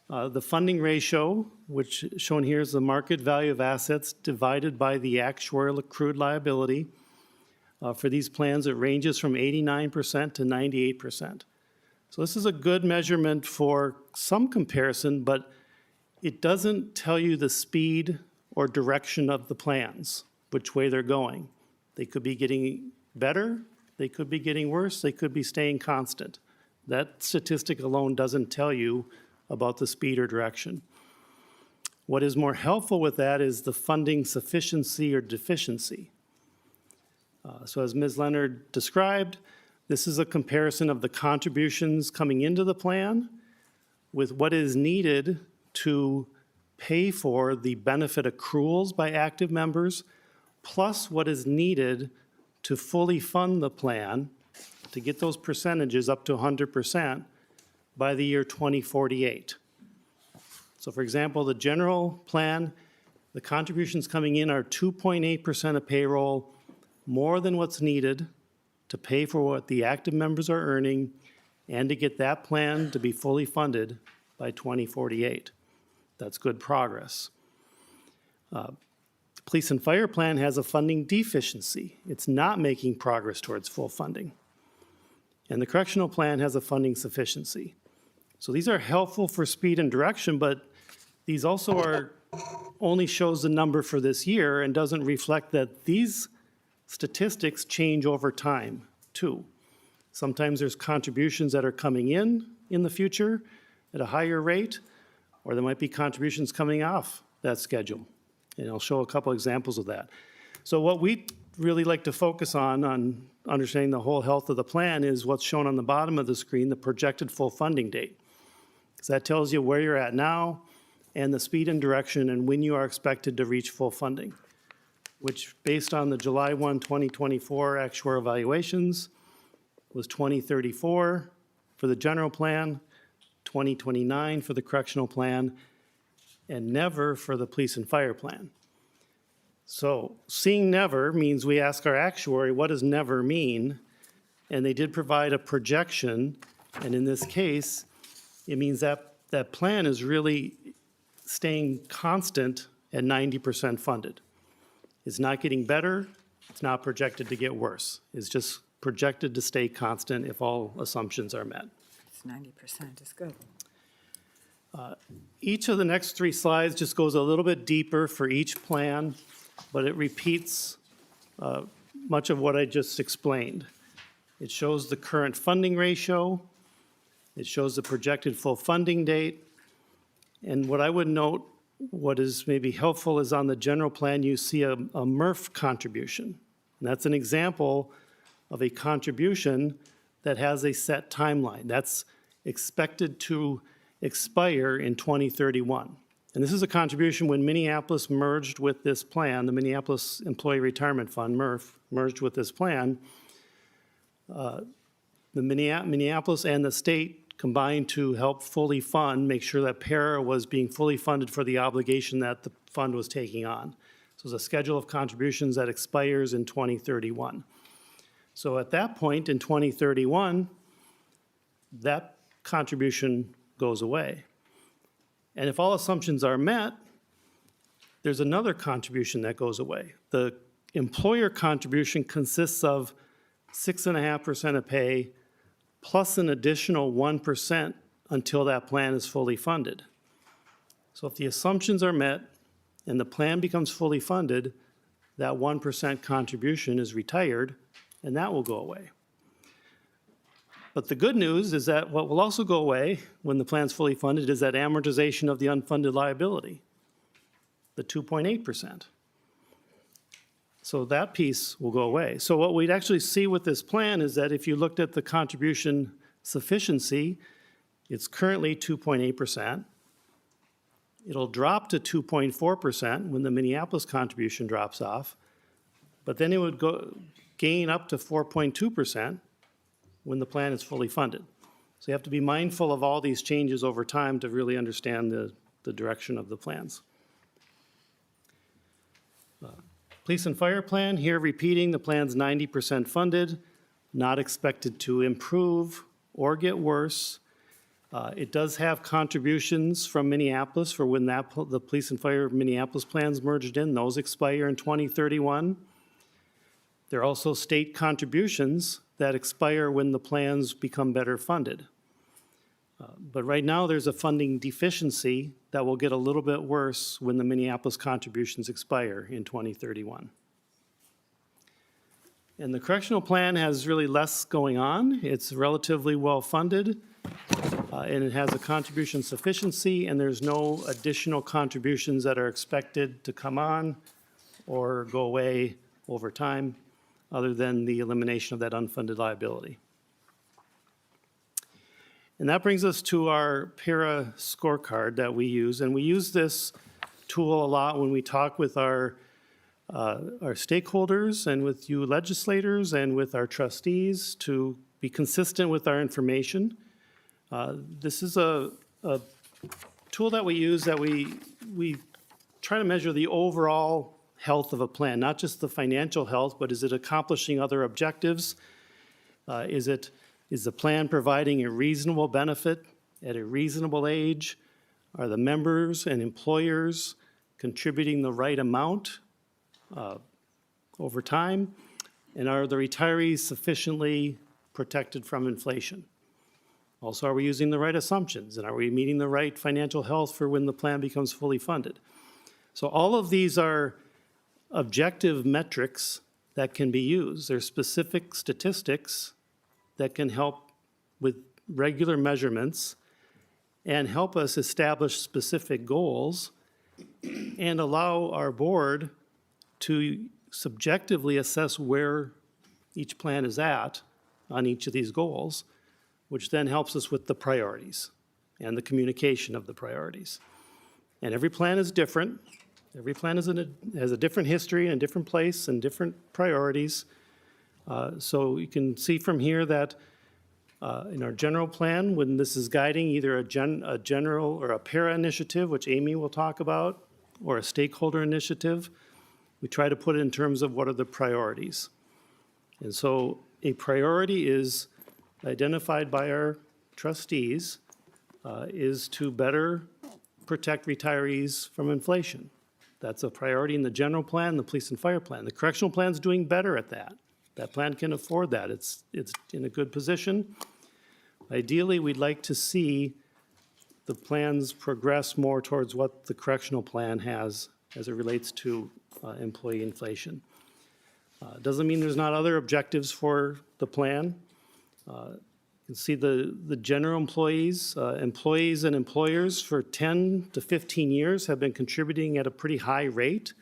The funding ratio, which shown here is the market value of assets divided by the actuarial accrued liability. For these plans, it ranges from 89% to 98%. So this is a good measurement for some comparison, but it doesn't tell you the speed or direction of the plans, which way they're going. They could be getting better, they could be getting worse, they could be staying constant. That statistic alone doesn't tell you about the speed or direction. What is more helpful with that is the funding sufficiency or deficiency. So as Ms. Leonard described, this is a comparison of the contributions coming into the plan with what is needed to pay for the benefit accruals by active members, plus what is needed to fully fund the plan to get those percentages up to 100% by the year 2048. So for example, the general plan, the contributions coming in are 2.8% of payroll, more than what's needed to pay for what the active members are earning and to get that plan to be fully funded by 2048. That's good progress. The police and fire plan has a funding deficiency. It's not making progress towards full funding. And the correctional plan has a funding sufficiency. So these are helpful for speed and direction, but these also only shows the number for this year and doesn't reflect that these statistics change over time too. Sometimes there's contributions that are coming in the future at a higher rate, or there might be contributions coming off that schedule. And I'll show a couple examples of that. So what we really like to focus on understanding the whole health of the plan is what's shown on the bottom of the screen, the projected full funding date. Because that tells you where you're at now and the speed and direction and when you are expected to reach full funding, which based on the July 1, 2024 actuarial evaluations was 2034 for the general plan, 2029 for the correctional plan, and never for the police and fire plan. So seeing never means we ask our actuary, what does never mean? And they did provide a projection, and in this case, it means that that plan is really staying constant at 90% funded. It's not getting better, it's not projected to get worse. It's just projected to stay constant if all assumptions are met. It's 90% is good. Each of the next three slides just goes a little bit deeper for each plan, but it repeats much of what I just explained. It shows the current funding ratio, it shows the projected full funding date, and what I would note, what is maybe helpful is on the general plan, you see a MRF contribution. And that's an example of a contribution that has a set timeline. That's expected to expire in 2031. And this is a contribution when Minneapolis merged with this plan, the Minneapolis Employee Retirement Fund, MRF, merged with this plan. The Minneapolis and the state combined to help fully fund, make sure that PERA was being fully funded for the obligation that the fund was taking on. So it's a schedule of contributions that expires in 2031. So at that point in 2031, that contribution goes away. And if all assumptions are met, there's another contribution that goes away. The employer contribution consists of 6.5% of pay plus an additional 1% until that plan is fully funded. So if the assumptions are met and the plan becomes fully funded, that 1% contribution is retired and that will go away. But the good news is that what will also go away when the plan's fully funded is that amortization of the unfunded liability, the 2.8%. So that piece will go away. So what we'd actually see with this plan is that if you looked at the contribution sufficiency, it's currently 2.8%. It'll drop to 2.4% when the Minneapolis contribution drops off, but then it would gain up to 4.2% when the plan is fully funded. So you have to be mindful of all these changes over time to really understand the direction of the plans. Police and fire plan, here repeating, the plan's 90% funded, not expected to improve or get worse. It does have contributions from Minneapolis for when the police and fire Minneapolis plans merged in. Those expire in 2031. There are also state contributions that expire when the plans become better funded. But right now, there's a funding deficiency that will get a little bit worse when the Minneapolis contributions expire in 2031. And the correctional plan has really less going on. It's relatively well-funded, and it has a contribution sufficiency, and there's no additional contributions that are expected to come on or go away over time, other than the elimination of that unfunded liability. And that brings us to our PERA scorecard that we use. And we use this tool a lot when we talk with our stakeholders and with you legislators and with our trustees to be consistent with our information. This is a tool that we use that we try to measure the overall health of a plan, not just the financial health, but is it accomplishing other objectives? Is the plan providing a reasonable benefit at a reasonable age? Are the members and employers contributing the right amount over time? And are the retirees sufficiently protected from inflation? Also, are we using the right assumptions? And are we meeting the right financial health for when the plan becomes fully funded? So all of these are objective metrics that can be used. They're specific statistics that can help with regular measurements and help us establish specific goals and allow our board to subjectively assess where each plan is at on each of these goals, which then helps us with the priorities and the communication of the priorities. And every plan is different. Every plan has a different history and a different place and different priorities. So you can see from here that in our general plan, when this is guiding either a general or a PERA initiative, which Amy will talk about, or a stakeholder initiative, we try to put it in terms of what are the priorities. And so a priority is identified by our trustees is to better protect retirees from inflation. That's a priority in the general plan, the police and fire plan. The correctional plan's doing better at that. That plan can afford that. It's in a good position. Ideally, we'd like to see the plans progress more towards what the correctional plan has as it relates to employee inflation. Doesn't mean there's not other objectives for the plan. You can see the general employees and employers for 10 to 15 years have been contributing at a pretty high rate.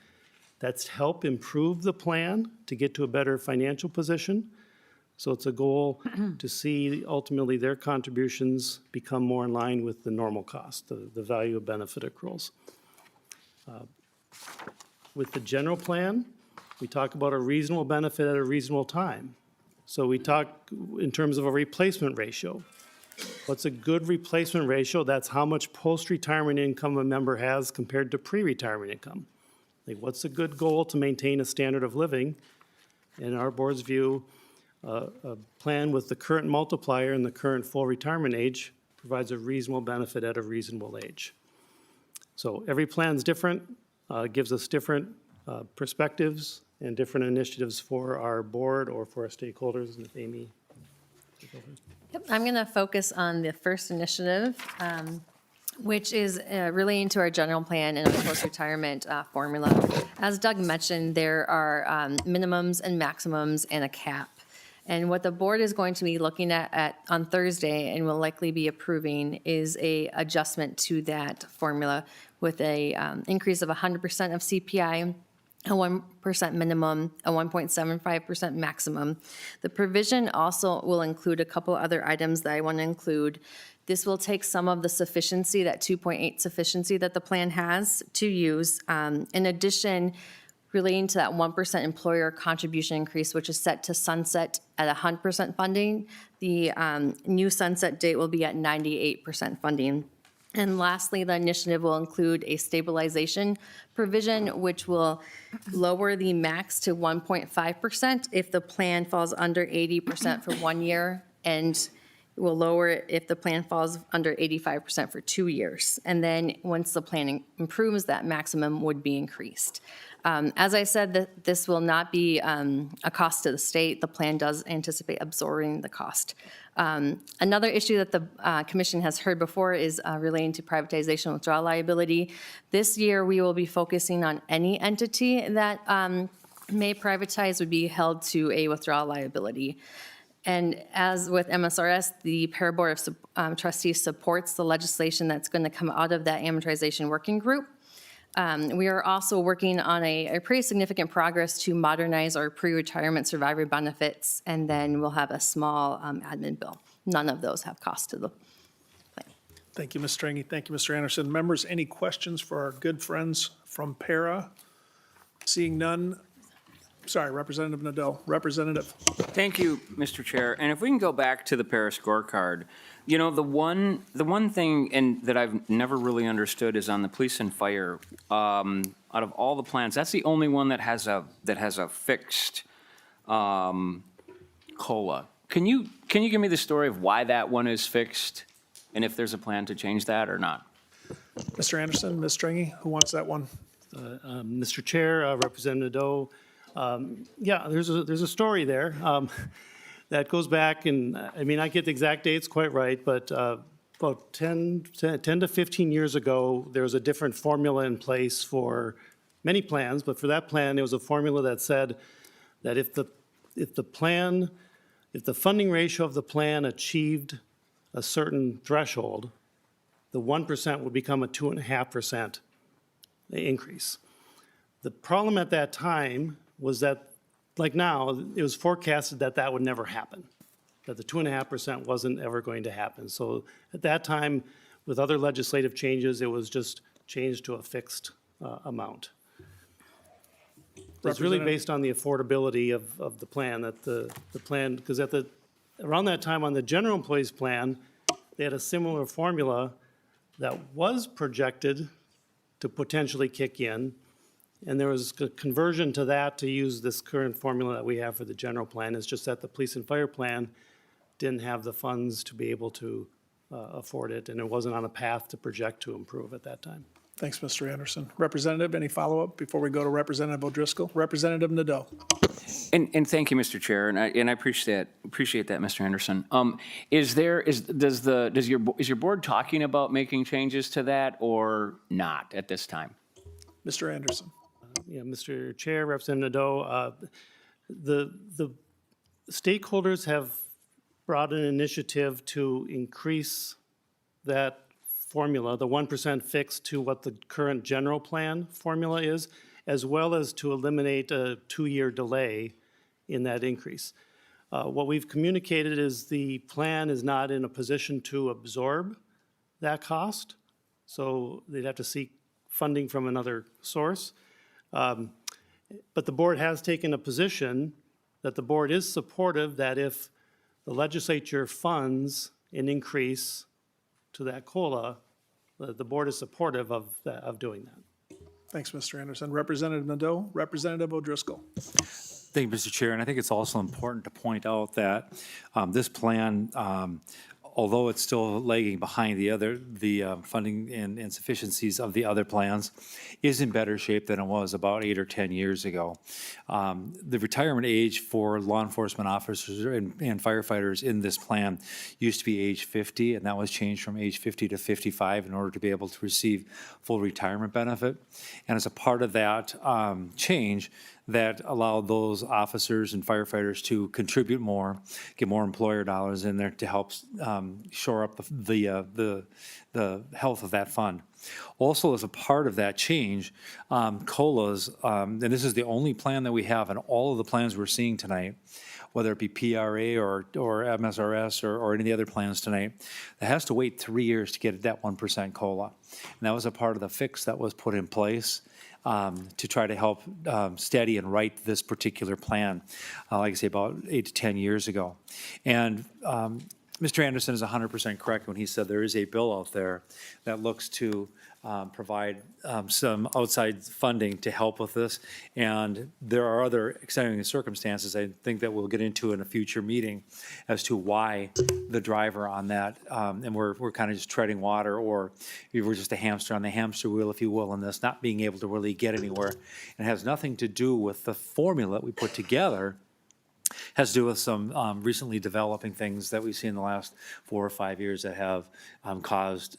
That's helped improve the plan to get to a better financial position. So it's a goal to see ultimately their contributions become more in line with the normal cost, the value of benefit accruals. With the general plan, we talk about a reasonable benefit at a reasonable time. So we talk in terms of a replacement ratio. What's a good replacement ratio? That's how much post-retirement income a member has compared to pre-retirement income. Like, what's a good goal to maintain a standard of living? In our board's view, a plan with the current multiplier and the current full retirement age provides a reasonable benefit at a reasonable age. So every plan's different, gives us different perspectives and different initiatives for our board or for our stakeholders. And if Amy. Yep, I'm going to focus on the first initiative, which is relating to our general plan and our post-retirement formula. As Doug mentioned, there are minimums and maximums and a cap. And what the board is going to be looking at on Thursday and will likely be approving is a adjustment to that formula with a increase of 100% of CPI, a 1% minimum, a 1.75% maximum. The provision also will include a couple other items that I want to include. This will take some of the sufficiency, that 2.8 sufficiency that the plan has to use. In addition, relating to that 1% employer contribution increase, which is set to sunset at 100% funding, the new sunset date will be at 98% funding. And lastly, the initiative will include a stabilization provision, which will lower the max to 1.5% if the plan falls under 80% for 1 year, and will lower it if the plan falls under 85% for 2 years. And then once the plan improves, that maximum would be increased. As I said, this will not be a cost to the state. The plan does anticipate absorbing the cost. Another issue that the commission has heard before is relating to privatization withdrawal liability. This year, we will be focusing on any entity that may privatize would be held to a withdrawal liability. And as with MSRS, the PERA Board of Trustees supports the legislation that's going to come out of that amortization working group. We are also working on a pretty significant progress to modernize our pre-retirement survivor benefits, and then we'll have a small admin bill. None of those have cost to the plan. Thank you, Ms. Stringy. Thank you, Mr. Anderson. Members, any questions for our good friends from PERA? Seeing none. Sorry, Representative Nadeau. Representative. Thank you, Mr. Chair. And if we can go back to the PERA scorecard, you know, the one thing that I've never really understood is on the police and fire. Out of all the plans, that's the only one that has a fixed COLA. Can you give me the story of why that one is fixed, and if there's a plan to change that or not? Mr. Anderson, Ms. Stringy, who wants that one? Mr. Chair, Representative Nadeau, yeah, there's a story there that goes back, and I mean, I get the exact dates quite right, but about 10 to 15 years ago, there was a different formula in place for many plans, but for that plan, there was a formula that said that if the funding ratio of the plan achieved a certain threshold, the 1% would become a 2.5% increase. The problem at that time was that, like now, it was forecasted that that would never happen, that the 2.5% wasn't ever going to happen. So at that time, with other legislative changes, it was just changed to a fixed amount. It's really based on the affordability of the plan, that the plan, because around that time on the general employees plan, they had a similar formula that was projected to potentially kick in. And there was a conversion to that to use this current formula that we have for the general plan. It's just that the police and fire plan didn't have the funds to be able to afford it, and it wasn't on a path to project to improve at that time. Thanks, Mr. Anderson. Representative, any follow-up before we go to Representative O'Driscoll? Representative Nadeau. And thank you, Mr. Chair, and I appreciate that, Mr. Anderson. Is your board talking about making changes to that or not at this time? Mr. Anderson. Yeah, Mr. Chair, Representative Nadeau, the stakeholders have brought an initiative to increase that formula, the 1% fixed, to what the current general plan formula is, as well as to eliminate a 2-year delay in that increase. What we've communicated is the plan is not in a position to absorb that cost, so they'd have to seek funding from another source. But the board has taken a position that the board is supportive that if the legislature funds an increase to that COLA, the board is supportive of doing that. Thanks, Mr. Anderson. Representative Nadeau. Representative O'Driscoll. Thank you, Mr. Chair. And I think it's also important to point out that this plan, although it's still lagging behind the funding and insufficiencies of the other plans, is in better shape than it was about 8 or 10 years ago. The retirement age for law enforcement officers and firefighters in this plan used to be age 50, and that was changed from age 50 to 55 in order to be able to receive full retirement benefit. And as a part of that change, that allowed those officers and firefighters to contribute more, get more employer dollars in there to help shore up the health of that fund. Also, as a part of that change, COLAs, and this is the only plan that we have in all of the plans we're seeing tonight, whether it be PERA or MSRS or any of the other plans tonight, that has to wait 3 years to get that 1% COLA. And that was a part of the fix that was put in place to try to help steady and right this particular plan, like I say, about 8 to 10 years ago. And Mr. Anderson is 100% correct when he said there is a bill out there that looks to provide some outside funding to help with this. And there are other extenuating circumstances I think that we'll get into in a future meeting as to why the driver on that, and we're kind of just treading water, or we're just a hamster on the hamster wheel, if you will, in this, not being able to really get anywhere. It has nothing to do with the formula that we put together. Has to do with some recently developing things that we've seen in the last 4 or 5 years that have caused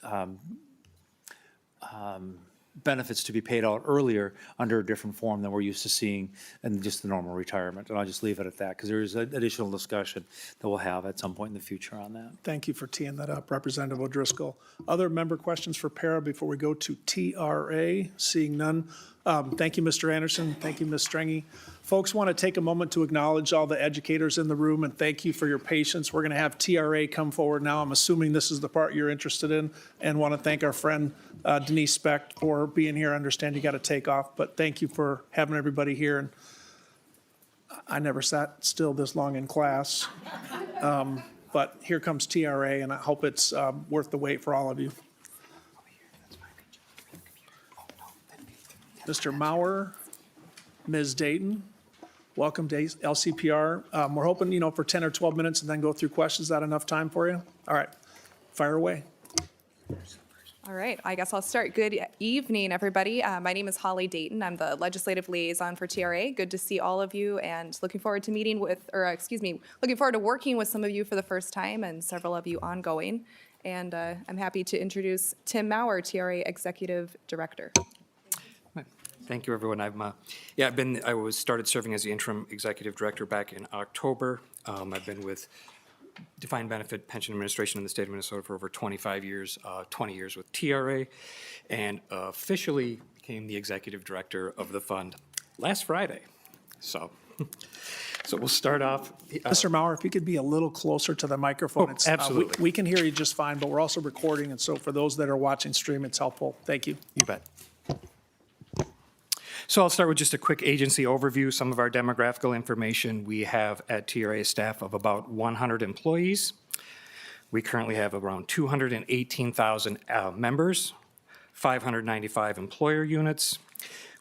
benefits to be paid out earlier under a different form than we're used to seeing in just the normal retirement. And I'll just leave it at that, because there is additional discussion that we'll have at some point in the future on that. Thank you for teeing that up, Representative O'Driscoll. Other member questions for PERA before we go to TRA? Seeing none. Thank you, Mr. Anderson. Thank you, Ms. Strengy. Folks, want to take a moment to acknowledge all the educators in the room and thank you for your patience. We're going to have TRA come forward now. I'm assuming this is the part you're interested in, and want to thank our friend Denise Specht for being here. I understand you got to take off, but thank you for having everybody here. And I never sat still this long in class, but here comes TRA, and I hope it's worth the wait for all of you. Mr. Maurer, Ms. Dayton, welcome to LCPR. We're hoping, for 10 or 12 minutes and then go through questions. Is that enough time for you? All right, fire away. All right, I guess I'll start. Good evening, everybody. My name is Holly Dayton. I'm the legislative liaison for TRA. Good to see all of you, and looking forward to looking forward to working with some of you for the first time and several of you ongoing. And I'm happy to introduce Tim Maurer, TRA Executive Director. Thank you, everyone. I started serving as the interim executive director back in October. I've been with Defined Benefit Pension Administration in the state of Minnesota for over 25 years, 20 years with TRA, and officially became the executive director of the fund last Friday. So we'll start off. Mr. Maurer, if you could be a little closer to the microphone. Oh, absolutely. We can hear you just fine, but we're also recording, and so for those that are watching stream, it's helpful. Thank you. You bet. So I'll start with just a quick agency overview. Some of our demographical information. We have at TRA a staff of about 100 employees. We currently have around 218,000 members, 595 employer units.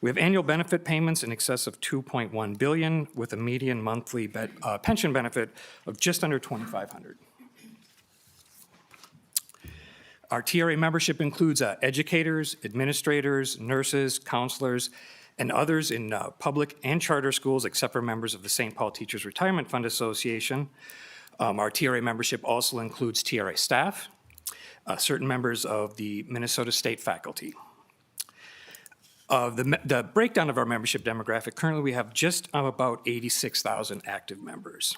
We have annual benefit payments in excess of $2.1 billion, with a median monthly pension benefit of just under $2,500. Our TRA membership includes educators, administrators, nurses, counselors, and others in public and charter schools, except for members of the St. Paul Teachers Retirement Fund Association. Our TRA membership also includes TRA staff, certain members of the Minnesota State faculty. The breakdown of our membership demographic, currently we have just about 86,000 active members.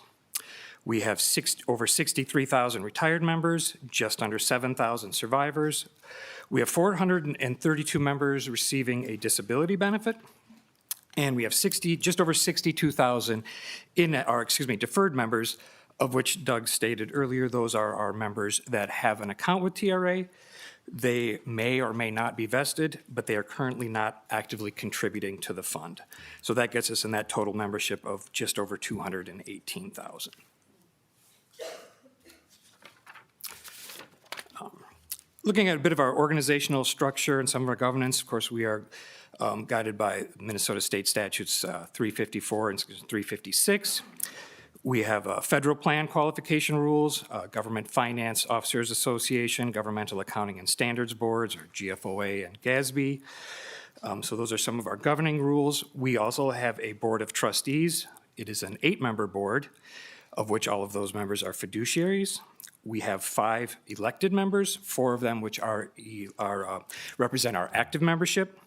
We have over 63,000 retired members, just under 7,000 survivors. We have 432 members receiving a disability benefit, and we have just over 62,000 deferred members, of which Doug stated earlier, those are our members that have an account with TRA. They may or may not be vested, but they are currently not actively contributing to the fund. So that gets us in that total membership of just over 218,000. Looking at a bit of our organizational structure and some of our governance, of course, we are guided by Minnesota State Statutes 354 and 356. We have federal plan qualification rules, Government Finance Officers Association, Governmental Accounting and Standards Boards, or GFOA and GASB. So those are some of our governing rules. We also have a board of trustees. It is an 8-member board, of which all of those members are fiduciaries. We have 5 elected members, 4 of them which represent our active membership.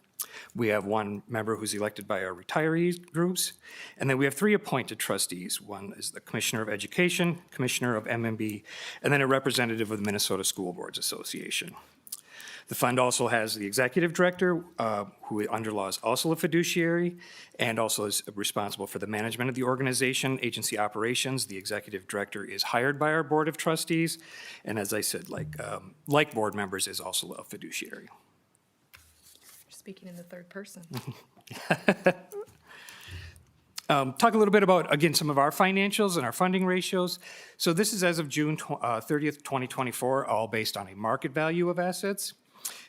We have 1 member who's elected by our retiree groups. And then we have 3 appointed trustees. One is the Commissioner of Education, Commissioner of MMB, and then a representative of the Minnesota School Boards Association. The fund also has the executive director, who under law is also a fiduciary and also is responsible for the management of the organization, agency operations. The executive director is hired by our board of trustees, and as I said, like board members, is also a fiduciary. Speaking in the third person. Talk a little bit about, again, some of our financials and our funding ratios. So this is as of June 30th, 2024, all based on a market value of assets.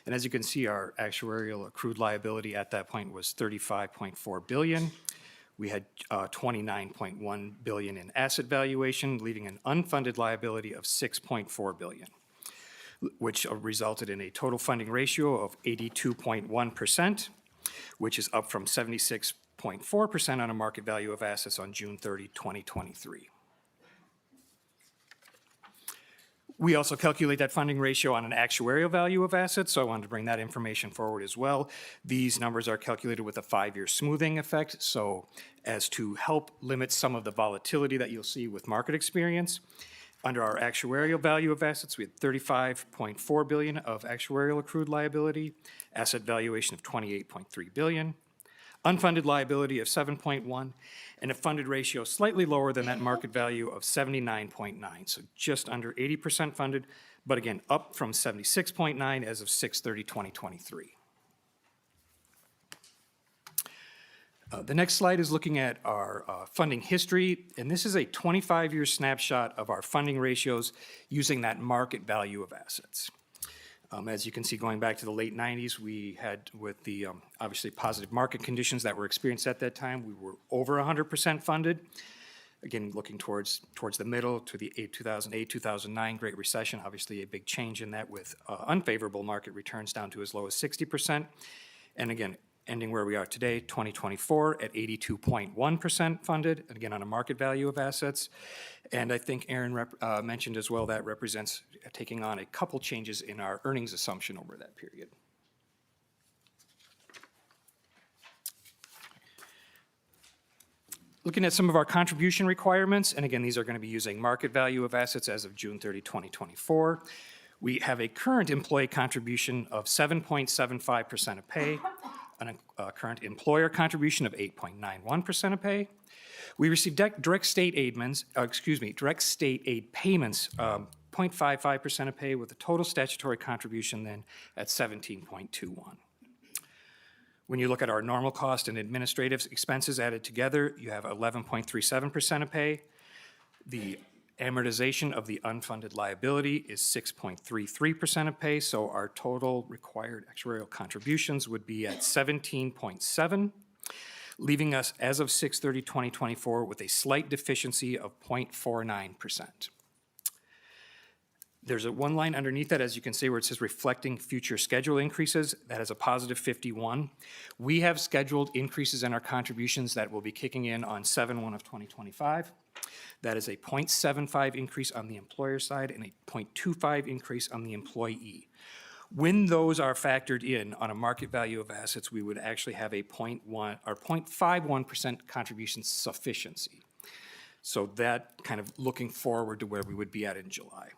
And as you can see, our actuarial accrued liability at that point was $35.4 billion. We had $29.1 billion in asset valuation, leaving an unfunded liability of $6.4 billion, which resulted in a total funding ratio of 82.1%, which is up from 76.4% on a market value of assets on June 30, 2023. We also calculate that funding ratio on an actuarial value of assets, so I wanted to bring that information forward as well. These numbers are calculated with a 5-year smoothing effect, so as to help limit some of the volatility that you'll see with market experience. Under our actuarial value of assets, we had $35.4 billion of actuarial accrued liability, asset valuation of $28.3 billion, unfunded liability of $7.1, and a funded ratio slightly lower than that market value of 79.9, so just under 80% funded, but again, up from 76.9 as of 6/30/2023. The next slide is looking at our funding history, and this is a 25-year snapshot of our funding ratios using that market value of assets. As you can see, going back to the late 90s, we had, with the obviously positive market conditions that were experienced at that time, we were over 100% funded. Again, looking towards the middle, to the 2008, 2009 Great Recession, obviously a big change in that with unfavorable market returns down to as low as 60%. And again, ending where we are today, 2024, at 82.1% funded, and again, on a market value of assets. And I think Aaron mentioned as well that represents taking on a couple changes in our earnings assumption over that period. Looking at some of our contribution requirements, and again, these are going to be using market value of assets as of June 30, 2024. We have a current employee contribution of 7.75% of pay, a current employer contribution of 8.91% of pay. We receive direct state aid payments, 0.55% of pay, with a total statutory contribution then at 17.21. When you look at our normal cost and administrative expenses added together, you have 11.37% of pay. The amortization of the unfunded liability is 6.33% of pay, so our total required actuarial contributions would be at 17.7, leaving us as of 6/30/2024 with a slight deficiency of 0.49%. There's one line underneath that, as you can see, where it says reflecting future schedule increases. That is a positive 51. We have scheduled increases in our contributions that will be kicking in on 7/1/2025. That is a 0.75 increase on the employer side and a 0.25 increase on the employee. When those are factored in on a market value of assets, we would actually have a 0.51% contribution sufficiency. So that kind of looking forward to where we would be at in July.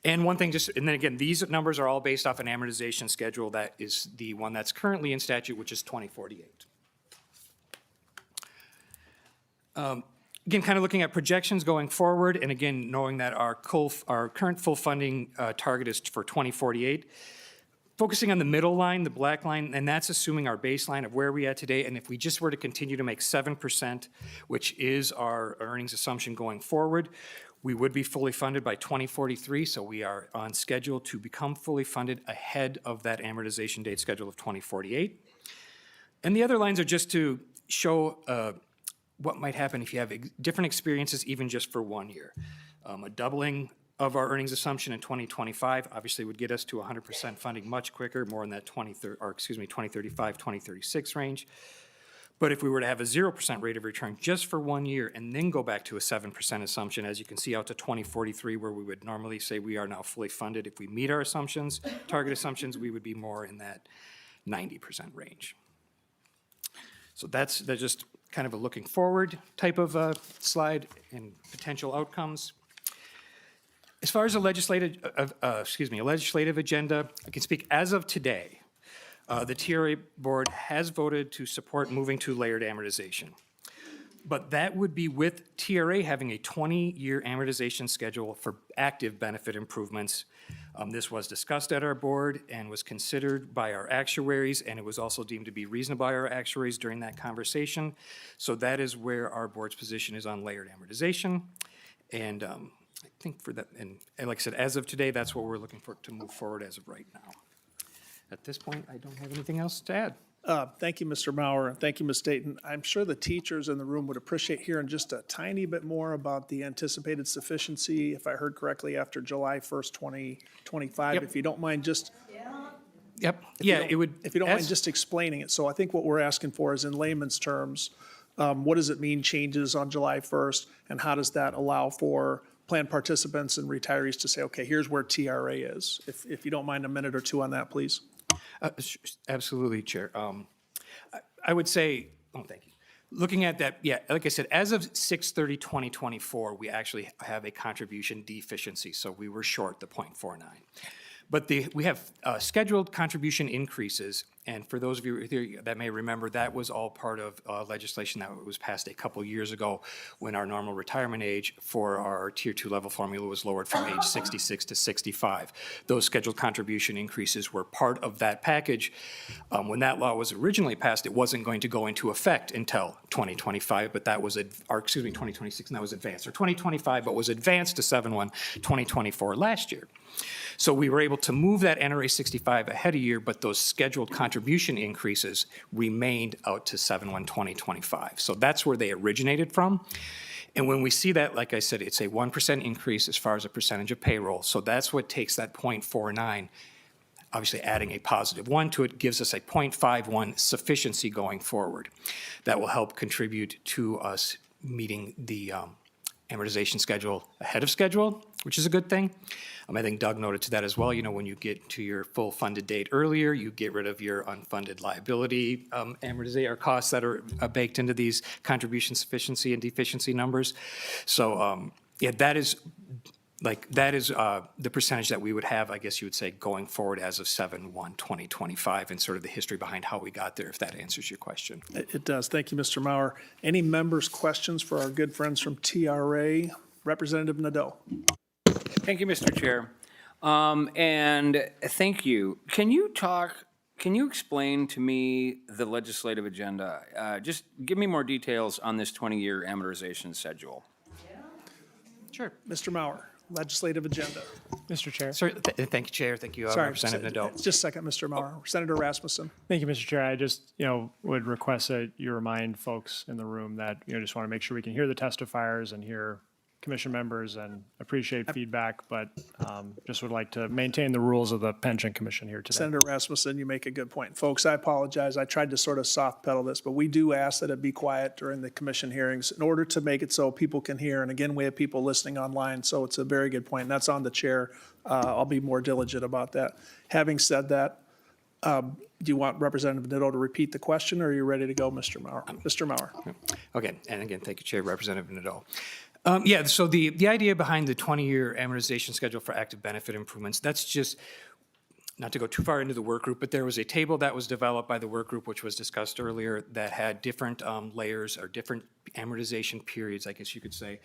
And one thing, and then again, these numbers are all based off an amortization schedule that is the one that's currently in statute, which is 2048. Again, kind of looking at projections going forward, and again, knowing that our current full funding target is for 2048, focusing on the middle line, the black line, and that's assuming our baseline of where we are today, and if we just were to continue to make 7%, which is our earnings assumption going forward, we would be fully funded by 2043, so we are on schedule to become fully funded ahead of that amortization date schedule of 2048. And the other lines are just to show what might happen if you have different experiences even just for 1 year. A doubling of our earnings assumption in 2025 obviously would get us to 100% funding much quicker, more in that 2035, 2036 range. But if we were to have a 0% rate of return just for 1 year and then go back to a 7% assumption, as you can see out to 2043, where we would normally say we are now fully funded, if we meet our assumptions, target assumptions, we would be more in that 90% range. So that's just kind of a looking forward type of slide and potential outcomes. As far as a legislative agenda, I can speak as of today. The TRA board has voted to support moving to layered amortization. But that would be with TRA having a 20-year amortization schedule for active benefit improvements This was discussed at our board and was considered by our actuaries, and it was also deemed to be reasonable by our actuaries during that conversation. So that is where our board's position is on layered amortization. And I think for that, and like I said, as of today, that's what we're looking for to move forward as of right now. At this point, I don't have anything else to add. Thank you, Mr. Maurer, and thank you, Ms. Dayton. I'm sure the teachers in the room would appreciate hearing just a tiny bit more about the anticipated sufficiency, if I heard correctly, after July 1st, 2025. Yep. If you don't mind just, Yep, if you yeah, don't- it would. If you don't mind as- just explaining it. So I think what we're asking for is in layman's terms, what does it mean changes on July 1st? And how does that allow for plan participants and retirees to say, okay, here's where TRA is? If you don't mind a minute or two on that, please. Absolutely, Chair. I would say, oh, thank you. Looking at that, yeah, like I said, as of 6/30/2024, we actually have a contribution deficiency, so we were short the 0.49. But we have scheduled contribution increases, and for those of you here that may remember, that was all part of legislation that was passed a couple years ago when our normal retirement age for our Tier 2 level formula was lowered from age 66 to 65. Those scheduled contribution increases were part of that package. When that law was originally passed, it wasn't going to go into effect until 2025, but that was, 2026, and that was advanced, or 2025, but was advanced to 7/1/2024 last year. So we were able to move that NRA 65 ahead a year, but those scheduled contribution increases remained out to 7/1/2025. So that's where they originated from. And when we see that, like I said, it's a 1% increase as far as a percentage of payroll. So that's what takes that 0.49, obviously adding a positive 1 to it, gives us a 0.51 sufficiency going forward. That will help contribute to us meeting the amortization schedule ahead of schedule, which is a good thing. I think Doug noted to that as well. You know, when you get to your full funded date earlier, you get rid of your unfunded liability amortization or costs that are baked into these contribution sufficiency and deficiency numbers. So, yeah, that is the percentage that we would have, I guess you would say, going forward as of 7/1/2025, and sort of the history behind how we got there, if that answers your question. It does. Thank you, Mr. Maurer. Any members' questions for our good friends from TRA? Representative Nadeau. Thank you, Mr. Chair. And thank you. Can you explain to me the legislative agenda? Just give me more details on this 20-year amortization schedule. Sure. Mr. Maurer, legislative agenda. Mr. Chair. Sorry, thank you, Chair. Thank you, Sorry, Representative Nadeau. just a second, Mr. Maurer. Senator Rasmussen. Thank you, Mr. Chair. I just, would request that you remind folks in the room that, just want to make sure we can hear the testifiers and hear commission members and appreciate feedback, but just would like to maintain the rules of the Pension Commission here today. Senator Rasmussen, you make a good point. Folks, I apologize. I tried to sort of soft pedal this, but we do ask that it be quiet during the commission hearings in order to make it so people can hear. And again, we have people listening online, so it's a very good point. And that's on the chair. I'll be more diligent about that. Having said that, do you want Representative Nadeau to repeat the question, or are you ready to go, Mr. Maurer? Mr. Maurer. Okay, and again, thank you, Chair, Representative Nadeau. Yeah, so the idea behind the 20-year amortization schedule for active benefit improvements, that's just, not to go too far into the work group, but there was a table that was developed by the work group, which was discussed earlier, that had different layers or different amortization periods, I guess you could say.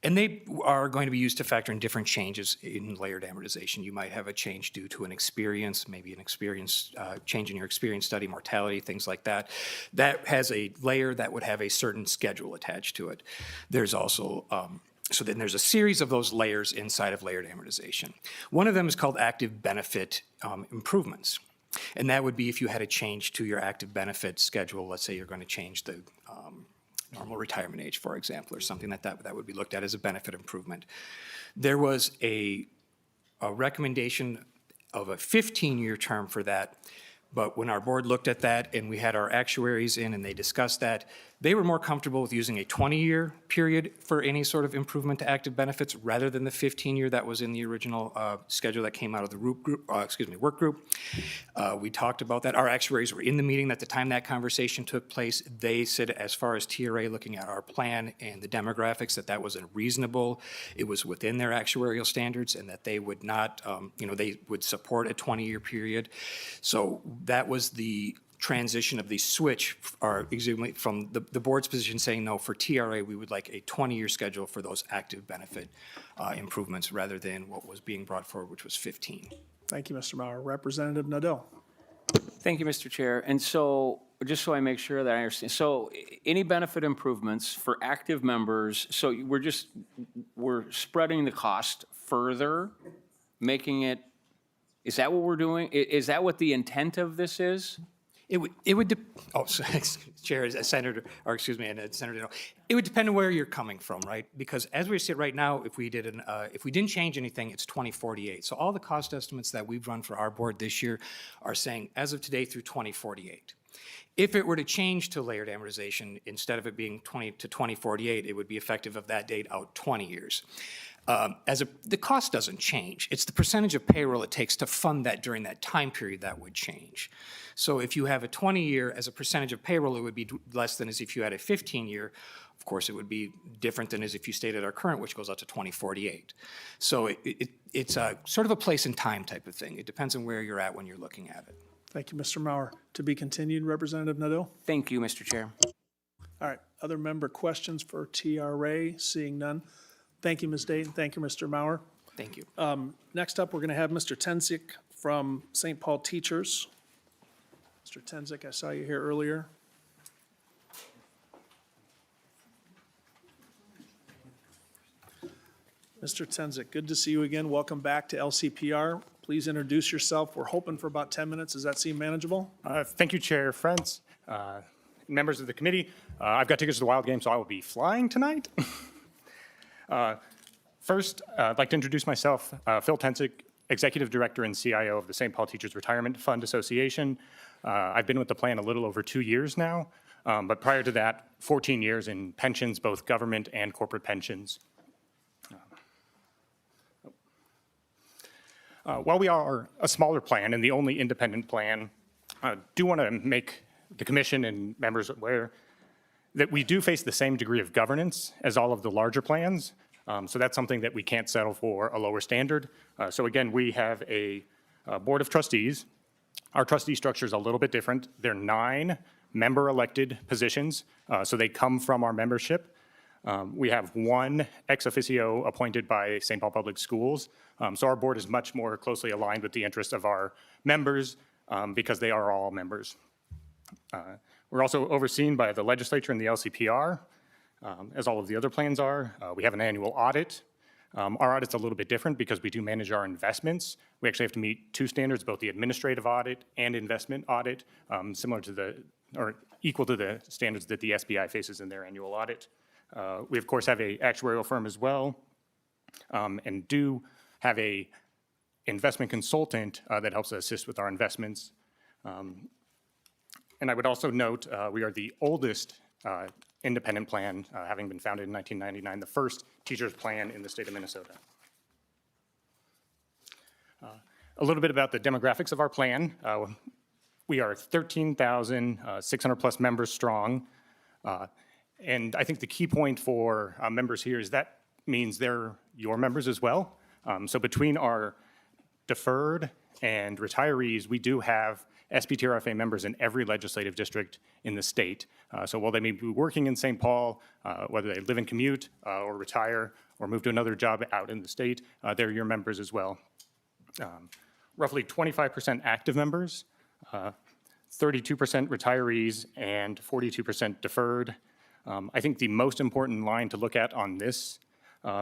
And they are going to be used to factor in different changes in layered amortization. You might have a change due to an experience, maybe an experience, change in your experience study, mortality, things like that. That has a layer that would have a certain schedule attached to it. There's also so then there's a series of those layers inside of layered amortization. One of them is called active benefit improvements. And that would be if you had a change to your active benefit schedule. Let's say you're going to change the normal retirement age, for example, or something like that. That would be looked at as a benefit improvement. There was a recommendation of a 15-year term for that. But when our board looked at that and we had our actuaries in and they discussed that, they were more comfortable with using a 20-year period for any sort of improvement to active benefits rather than the 15-year that was in the original schedule that came out of the work group. We talked about that. Our actuaries were in the meeting at the time that conversation took place. They said, as far as TRA looking at our plan and the demographics, that was reasonable. It was within their actuarial standards, and that they would not, they would support a 20-year period. So that was the transition of the switch are extremely from the board's position saying no, for TRA, we would like a 20-year schedule for those active benefit improvements rather than what was being brought forward, which was 15. Thank you, Mr. Mauer. Representative Nadeau. Thank you, Mr. Chair. And so, just so I make sure that I understand, so any benefit improvements for active members, so we're spreading the cost further, making it, is that what we're doing? Is that what the intent of this is? It would, Chair, Senator, or excuse me, and Senator, it would depend on where you're coming from, right? Because as we sit right now, if we didn't change anything, it's 2048. So all the cost estimates that we've run for our board this year are saying as of today through 2048. If it were to change to layered amortization, instead of it being 20 to 2048, it would be effective of that date out 20 years. The cost doesn't change. It's the percentage of payroll it takes to fund that during that time period that would change. So if you have a 20-year as a percentage of payroll, it would be less than as if you had a 15-year. Of course, it would be different than as if you stayed at our current, which goes out to 2048. So it's a sort of a place and time type of thing. It depends on where you're at when you're looking at it. Thank you, Mr. Mauer. To be continued, Representative Nadeau. Thank you, Mr. Chair. All right, other member questions for TRA? Seeing none. Thank you, Ms. Dayton. Thank you, Mr. Mauer. Thank you. Next up, we're going to have Mr. Tenzik from St. Paul Teachers. Mr. Tenzik, I saw you here earlier. Mr. Tenzik, good to see you again. Welcome back to LCPR. Please introduce yourself. We're hoping for about 10 minutes. Does that seem manageable? Thank you, Chair Friends. Members of the committee, I've got tickets to the Wild game, so I will be flying tonight. First, I'd like to introduce myself, Phil Tenzik, Executive Director and CIO of the St. Paul Teachers Retirement Fund Association. I've been with the plan a little over 2 years now, but prior to that, 14 years in pensions, both government and corporate pensions. While we are a smaller plan and the only independent plan, I do want to make the commission and members aware that we do face the same degree of governance as all of the larger plans. So that's something that we can't settle for a lower standard. So again, we have a board of trustees. Our trustee structure is a little bit different. They're 9 member-elected positions, so they come from our membership. We have 1 ex officio appointed by St. Paul Public Schools. So our board is much more closely aligned with the interests of our members because they are all members. We're also overseen by the legislature and the LCPR, as all of the other plans are. We have an annual audit. Our audit's a little bit different because we do manage our investments. We actually have to meet 2 standards, both the administrative audit and investment audit, similar to or equal to the standards that the SBI faces in their annual audit. We, of course, have an actuarial firm as well, and do have a investment consultant that helps assist with our investments. And I would also note we are the oldest independent plan, having been founded in 1999, the first teachers plan in the state of Minnesota. A little bit about the demographics of our plan. We are 13,600 plus members strong. And I think the key point for members here is that means they're your members as well. So between our deferred and retirees, we do have SPTRFA members in every legislative district in the state. So while they may be working in St. Paul, whether they live and commute or retire or move to another job out in the state, they're your members as well. Roughly 25% active members, 32% retirees, and 42% deferred. I think the most important line to look at on this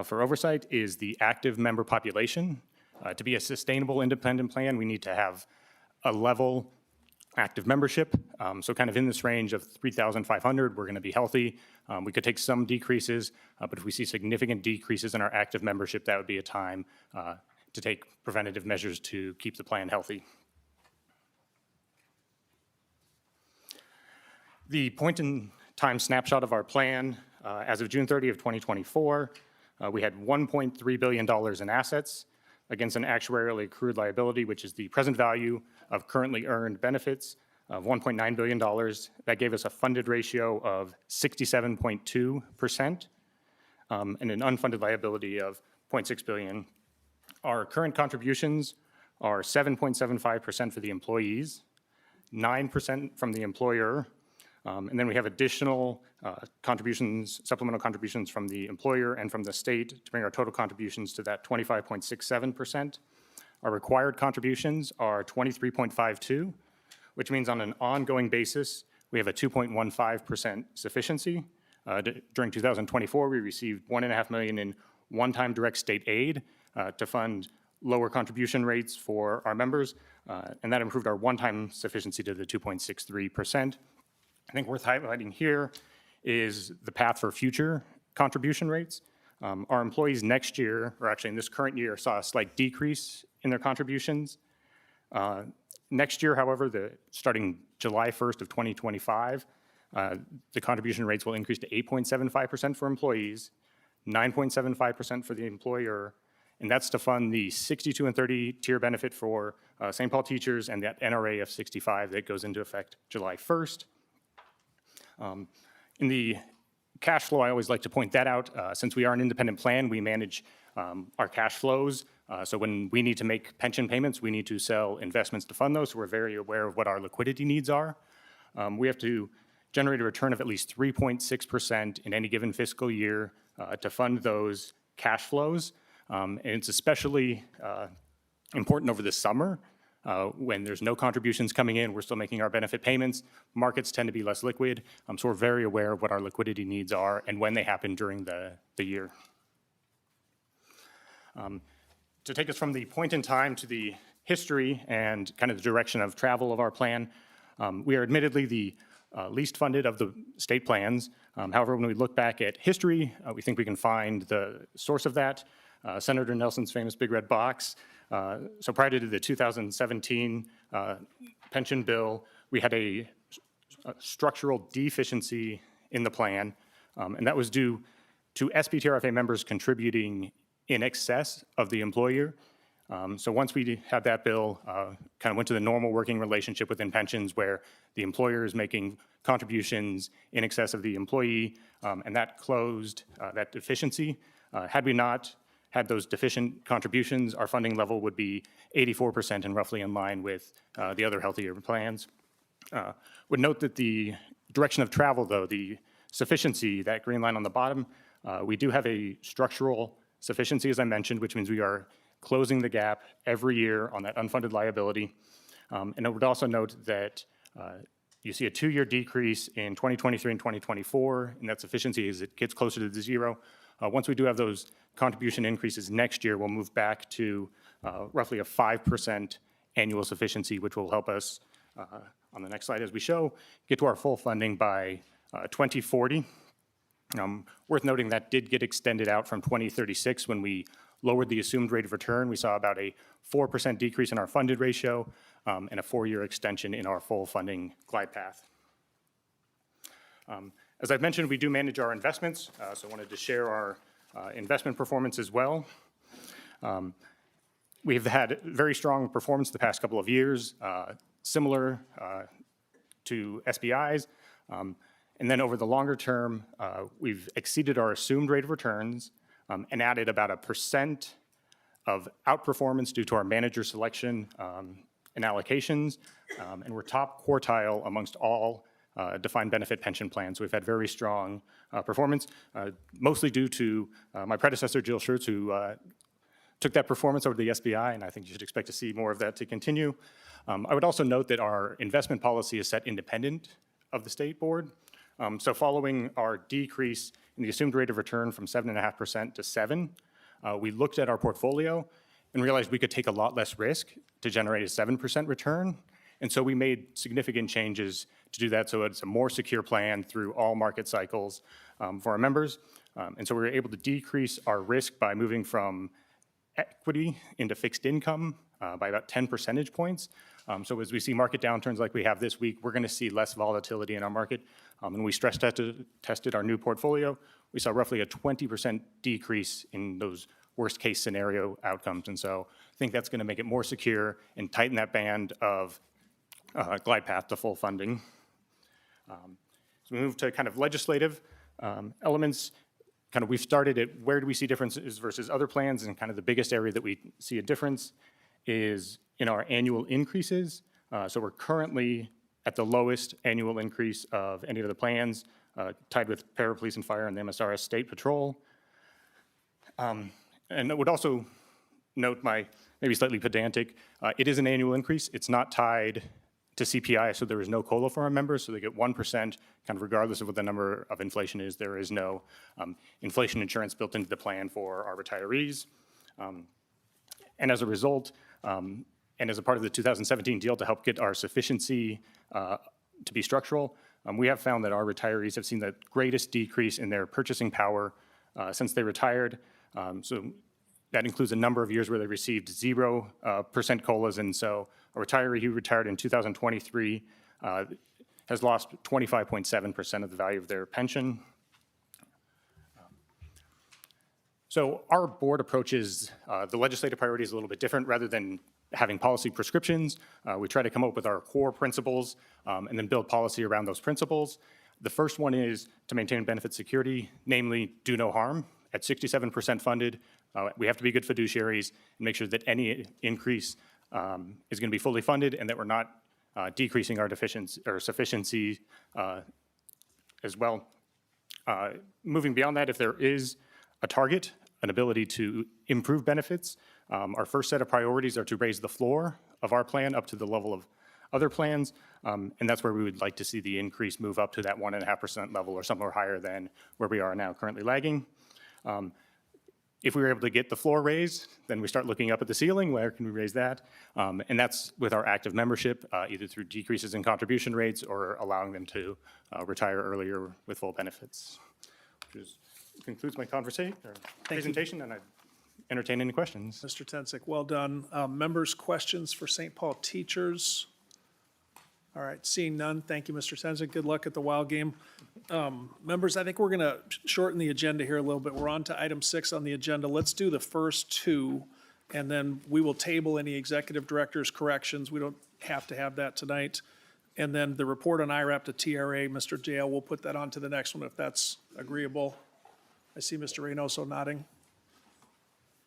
for oversight is the active member population. To be a sustainable independent plan, we need to have a level active membership. So kind of in this range of 3,500, we're going to be healthy. We could take some decreases, but if we see significant decreases in our active membership, that would be a time to take preventative measures to keep the plan healthy. The point in time snapshot of our plan, as of June 30 of 2024, we had $1.3 billion in assets against an actuarially accrued liability, which is the present value of currently earned benefits of $1.9 billion. That gave us a funded ratio of 67.2% and an unfunded liability of $0.6 billion. Our current contributions are 7.75% for the employees, 9% from the employer, and then we have additional contributions, supplemental contributions from the employer and from the state to bring our total contributions to that 25.67%. Our required contributions are 23.52, which means on an ongoing basis, we have a 2.15% sufficiency. During 2024, we received $1.5 million in one-time direct state aid to fund lower contribution rates for our members, and that improved our one-time sufficiency to the 2.63%. I think worth highlighting here is the path for future contribution rates. Our employees next year, or actually in this current year, saw a slight decrease in their contributions. Next year, however, starting July 1st of 2025, the contribution rates will increase to 8.75% for employees, 9.75% for the employer, and that's to fund the 62 and 30 tier benefit for St. Paul teachers and that NRA of 65 that goes into effect July 1st. In the cash flow, I always like to point that out. Since we are an independent plan, we manage our cash flows. So when we need to make pension payments, we need to sell investments to fund those. So we're very aware of what our liquidity needs are. We have to generate a return of at least 3.6% in any given fiscal year to fund those cash flows. And it's especially important over the summer when there's no contributions coming in, we're still making our benefit payments. Markets tend to be less liquid, so we're very aware of what our liquidity needs are and when they happen during the year. To take us from the point in time to the history and kind of the direction of travel of our plan, we are admittedly the least funded of the state plans. However, when we look back at history, we think we can find the source of that. Senator Nelson's famous Big Red Box. So prior to the 2017 pension bill, we had a structural deficiency in the plan, and that was due to SPTRFA members contributing in excess of the employer. So once we had that bill, kind of went to the normal working relationship within pensions where the employer is making contributions in excess of the employee, and that closed that deficiency. Had we not had those deficient contributions, our funding level would be 84% and roughly in line with the other healthier plans. Would note that the direction of travel, though, the sufficiency, that green line on the bottom, we do have a structural sufficiency, as I mentioned, which means we are closing the gap every year on that unfunded liability. And I would also note that you see a 2-year decrease in 2023 and 2024, and that sufficiency as it gets closer to the zero. Once we do have those contribution increases next year, we'll move back to roughly a 5% annual sufficiency, which will help us, on the next slide as we show, get to our full funding by 2040. Worth noting that did get extended out from 2036 when we lowered the assumed rate of return. We saw about a 4% decrease in our funded ratio and a 4-year extension in our full funding glide path. As I've mentioned, we do manage our investments, so I wanted to share our investment performance as well. We've had very strong performance the past couple of years, similar to SBI's. And then over the longer term, we've exceeded our assumed rate of returns and added about 1% of outperformance due to our manager selection and allocations. And we're top quartile amongst all defined benefit pension plans. We've had very strong performance, mostly due to my predecessor, Jill Schertz, who took that performance over to the SBI, and I think you should expect to see more of that to continue. I would also note that our investment policy is set independent of the state board. So following our decrease in the assumed rate of return from 7.5% to 7%, we looked at our portfolio and realized we could take a lot less risk to generate a 7% return. And so we made significant changes to do that so it's a more secure plan through all market cycles for our members. And so we were able to decrease our risk by moving from equity into fixed income by about 10 percentage points. So as we see market downturns like we have this week, we're going to see less volatility in our market. And we stress tested our new portfolio. We saw roughly a 20% decrease in those worst case scenario outcomes. And so I think that's going to make it more secure and tighten that band of glide path to full funding. So we move to kind of legislative elements. Kind of we've started at where do we see differences versus other plans, and kind of the biggest area that we see a difference is in our annual increases. So we're currently at the lowest annual increase of any of the plans, tied with PERA, Police and Fire, and the MSRS State Patrol. And I would also note my maybe slightly pedantic, it is an annual increase. It's not tied to CPI, so there is no COLA for our members, so they get 1%, kind of regardless of what the number of inflation is. There is no inflation insurance built into the plan for our retirees. And as a result, and as a part of the 2017 deal to help get our sufficiency to be structural, we have found that our retirees have seen the greatest decrease in their purchasing power since they retired. So that includes a number of years where they received 0% COLAs, and so a retiree who retired in 2023 has lost 25.7% of the value of their pension. So our board approaches the legislative priorities a little bit different. Rather than having policy prescriptions, we try to come up with our core principles and then build policy around those principles. The first one is to maintain benefit security, namely do no harm. At 67% funded, we have to be good fiduciaries and make sure that any increase is going to be fully funded and that we're not decreasing our deficiency or sufficiency as well. Moving beyond that, if there is a target, an ability to improve benefits, our first set of priorities are to raise the floor of our plan up to the level of other plans, and that's where we would like to see the increase move up to that 1.5% level or somewhere higher than where we are now, currently lagging. If we were able to get the floor raised, then we start looking up at the ceiling. Where can we raise that? And that's with our active membership, either through decreases in contribution rates or allowing them to retire earlier with full benefits. Which concludes my presentation, and I entertain any questions. Mr. Tensick, well done. Members' questions for St. Paul teachers? All right, seeing none, thank you, Mr. Tensick. Good luck at the Wild game. Members, I think we're going to shorten the agenda here a little bit. We're on to item 6 on the agenda. Let's do the first 2, and then we will table any executive director's corrections. We don't have to have that tonight. And then the report on IRAP to TRA, Mr. Dale, we'll put that on to the next one if that's agreeable. I see Mr. Reynoso nodding.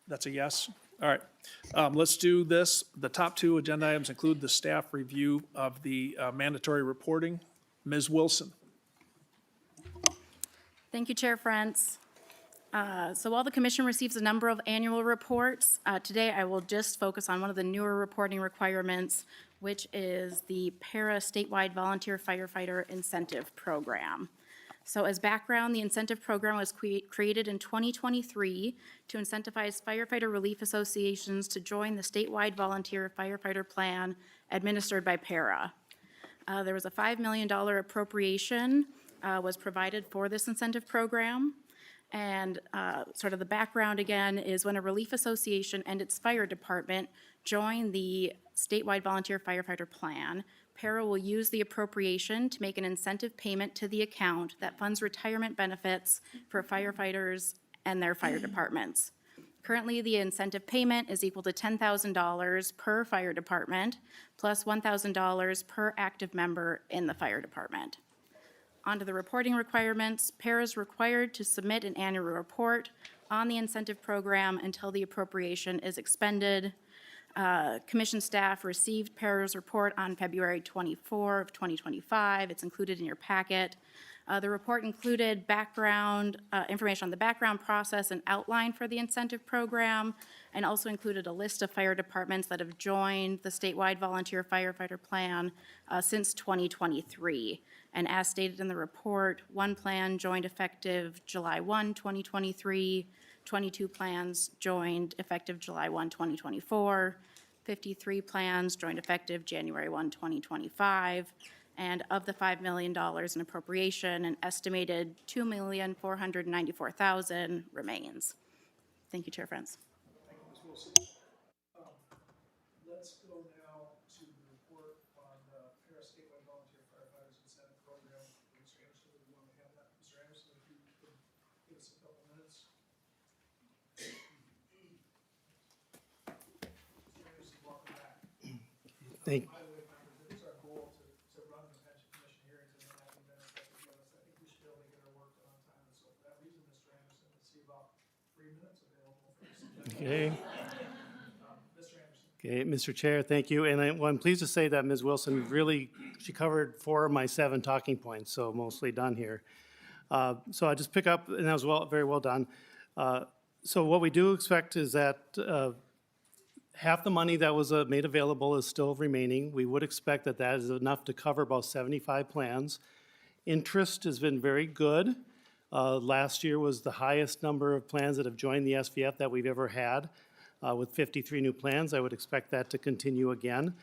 That's a yes. All right, let's do this. The top 2 agenda items include the staff review of the mandatory reporting. Ms. Wilson. Thank you, Chair Frentz. So while the commission receives a number of annual reports, today I will just focus on one of the newer reporting requirements, which is the PERA Statewide Volunteer Firefighter Incentive Program. So as background, the incentive program was created in 2023 to incentivize firefighter relief associations to join the statewide volunteer firefighter plan administered by PERA. There was a $5 million appropriation was provided for this incentive program. And sort of the background again is when a relief association and its fire department join the statewide volunteer firefighter plan, PERA will use the appropriation to make an incentive payment to the account that funds retirement benefits for firefighters and their fire departments. Currently, the incentive payment is equal to $10,000 per fire department, plus $1,000 per active member in the fire department. On to the reporting requirements. PERA is required to submit an annual report on the incentive program until the appropriation is expended. Commission staff received PERA's report on February 24 of 2025. It's included in your packet. The report included background information on the background process and outline for the incentive program, and also included a list of fire departments that have joined the statewide volunteer firefighter plan since 2023. And as stated in the report, 1 plan joined effective July 1, 2023, 22 plans joined effective July 1, 2024, 53 plans joined effective January 1, 2025, and of the $5 million in appropriation, an estimated $2,494,000 remains. Thank you, Chair Frentz. Thank you, Ms. Wilson. Let's go now to the report on the PERA Statewide Volunteer Firefighters Incentive Program. Mr. Anderson, do you want to have that? Mr. Anderson, if you could give us a couple minutes. Mr. Anderson, welcome back. Thank By the way, members, it is our goal to run the pension commission hearings and then having them effective. I think we should be able to get our work done on time. And so for that reason, Mr. Anderson, let's see about 3 minutes available for this. Okay. Mr. Anderson. Okay, Mr. Chair, thank you. And I'm pleased to say that Ms. Wilson really, she covered 4 of my 7 talking points, so mostly done here. So I just pick up, and that was very well done. So what we do expect is that half the money that was made available is still remaining. We would expect that that is enough to cover about 75 plans. Interest has been very good. Last year was the highest number of plans that have joined the SVF that we've ever had, with 53 new plans. I would expect that to continue again.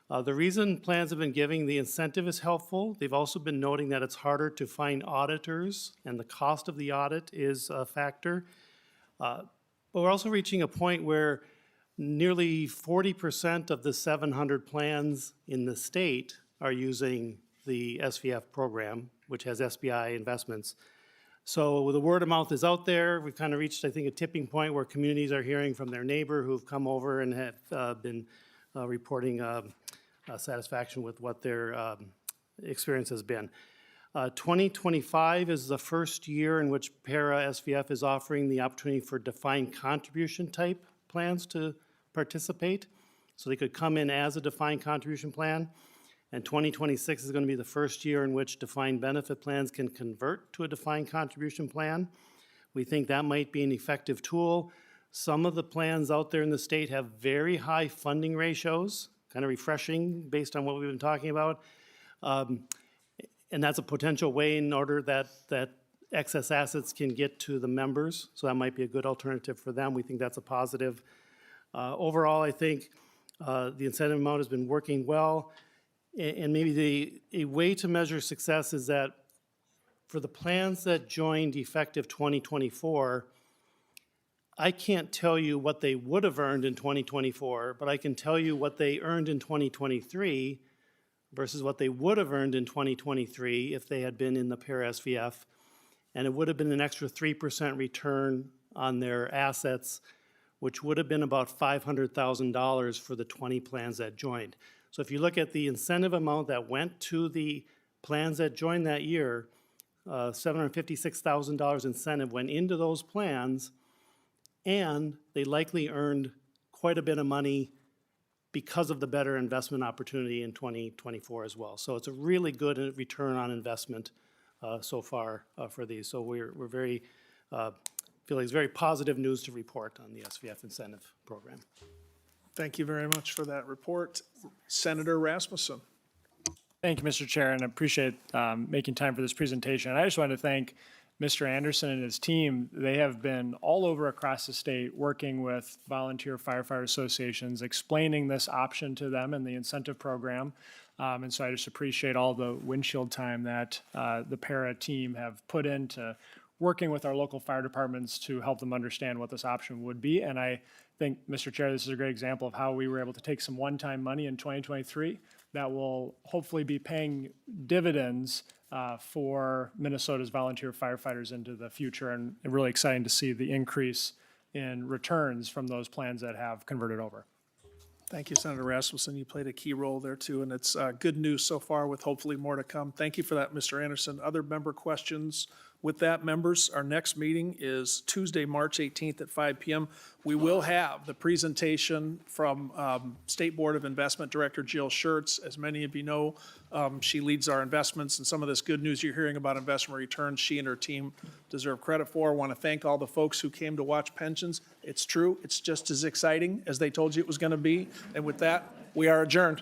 The reason plans have been giving, the incentive is helpful. They've also been noting that it's harder to find auditors, and the cost of the audit is a factor. But we're also reaching a point where nearly 40% of the 700 plans in the state are using the SVF program, which has SBI investments. So the word of mouth is out there. We've kind of reached, I think, a tipping point where communities are hearing from their neighbor who've come over and have been reporting satisfaction with what their experience has been. 2025 is the first year in which PERA SVF is offering the opportunity for defined contribution type plans to participate. So they could come in as a defined contribution plan. And 2026 is going to be the first year in which defined benefit plans can convert to a defined contribution plan. We think that might be an effective tool. Some of the plans out there in the state have very high funding ratios, kind of refreshing based on what we've been talking about. And that's a potential way in order that excess assets can get to the members. So that might be a good alternative for them. We think that's a positive. Overall, I think the incentive amount has been working well. And maybe a way to measure success is that for the plans that joined effective 2024, I can't tell you what they would have earned in 2024, but I can tell you what they earned in 2023 versus what they would have earned in 2023 if they had been in the PERA SVF. And it would have been an extra 3% return on their assets, which would have been about $500,000 for the 20 plans that joined. So if you look at the incentive amount that went to the plans that joined that year, $756,000 incentive went into those plans, and they likely earned quite a bit of money because of the better investment opportunity in 2024 as well. So it's a really good return on investment so far for these. So we're very, feel like it's very positive news to report on the SVF incentive program. Thank you very much for that report. Senator Rasmussen. Thank you, Mr. Chair, and I appreciate making time for this presentation. I just wanted to thank Mr. Anderson and his team. They have been all over across the state working with volunteer firefighter associations, explaining this option to them and the incentive program. And so I just appreciate all the windshield time that the PERA team have put into working with our local fire departments to help them understand what this option would be. And I think, Mr. Chair, this is a great example of how we were able to take some one-time money in 2023 that will hopefully be paying dividends for Minnesota's volunteer firefighters into the future, and really exciting to see the increase in returns from those plans that have converted over. Thank you, Senator Rasmussen. You played a key role there too, and it's good news so far with hopefully more to come. Thank you for that, Mr. Anderson. Other member questions? With that, members, our next meeting is Tuesday, March 18th at 5 p.m. We will have the presentation from State Board of Investment Director Jill Schertz. As many of you know, she leads our investments, and some of this good news you're hearing about investment returns, she and her team deserve credit for. I want to thank all the folks who came to watch pensions. It's true, it's just as exciting as they told you it was going to be. And with that, we are adjourned.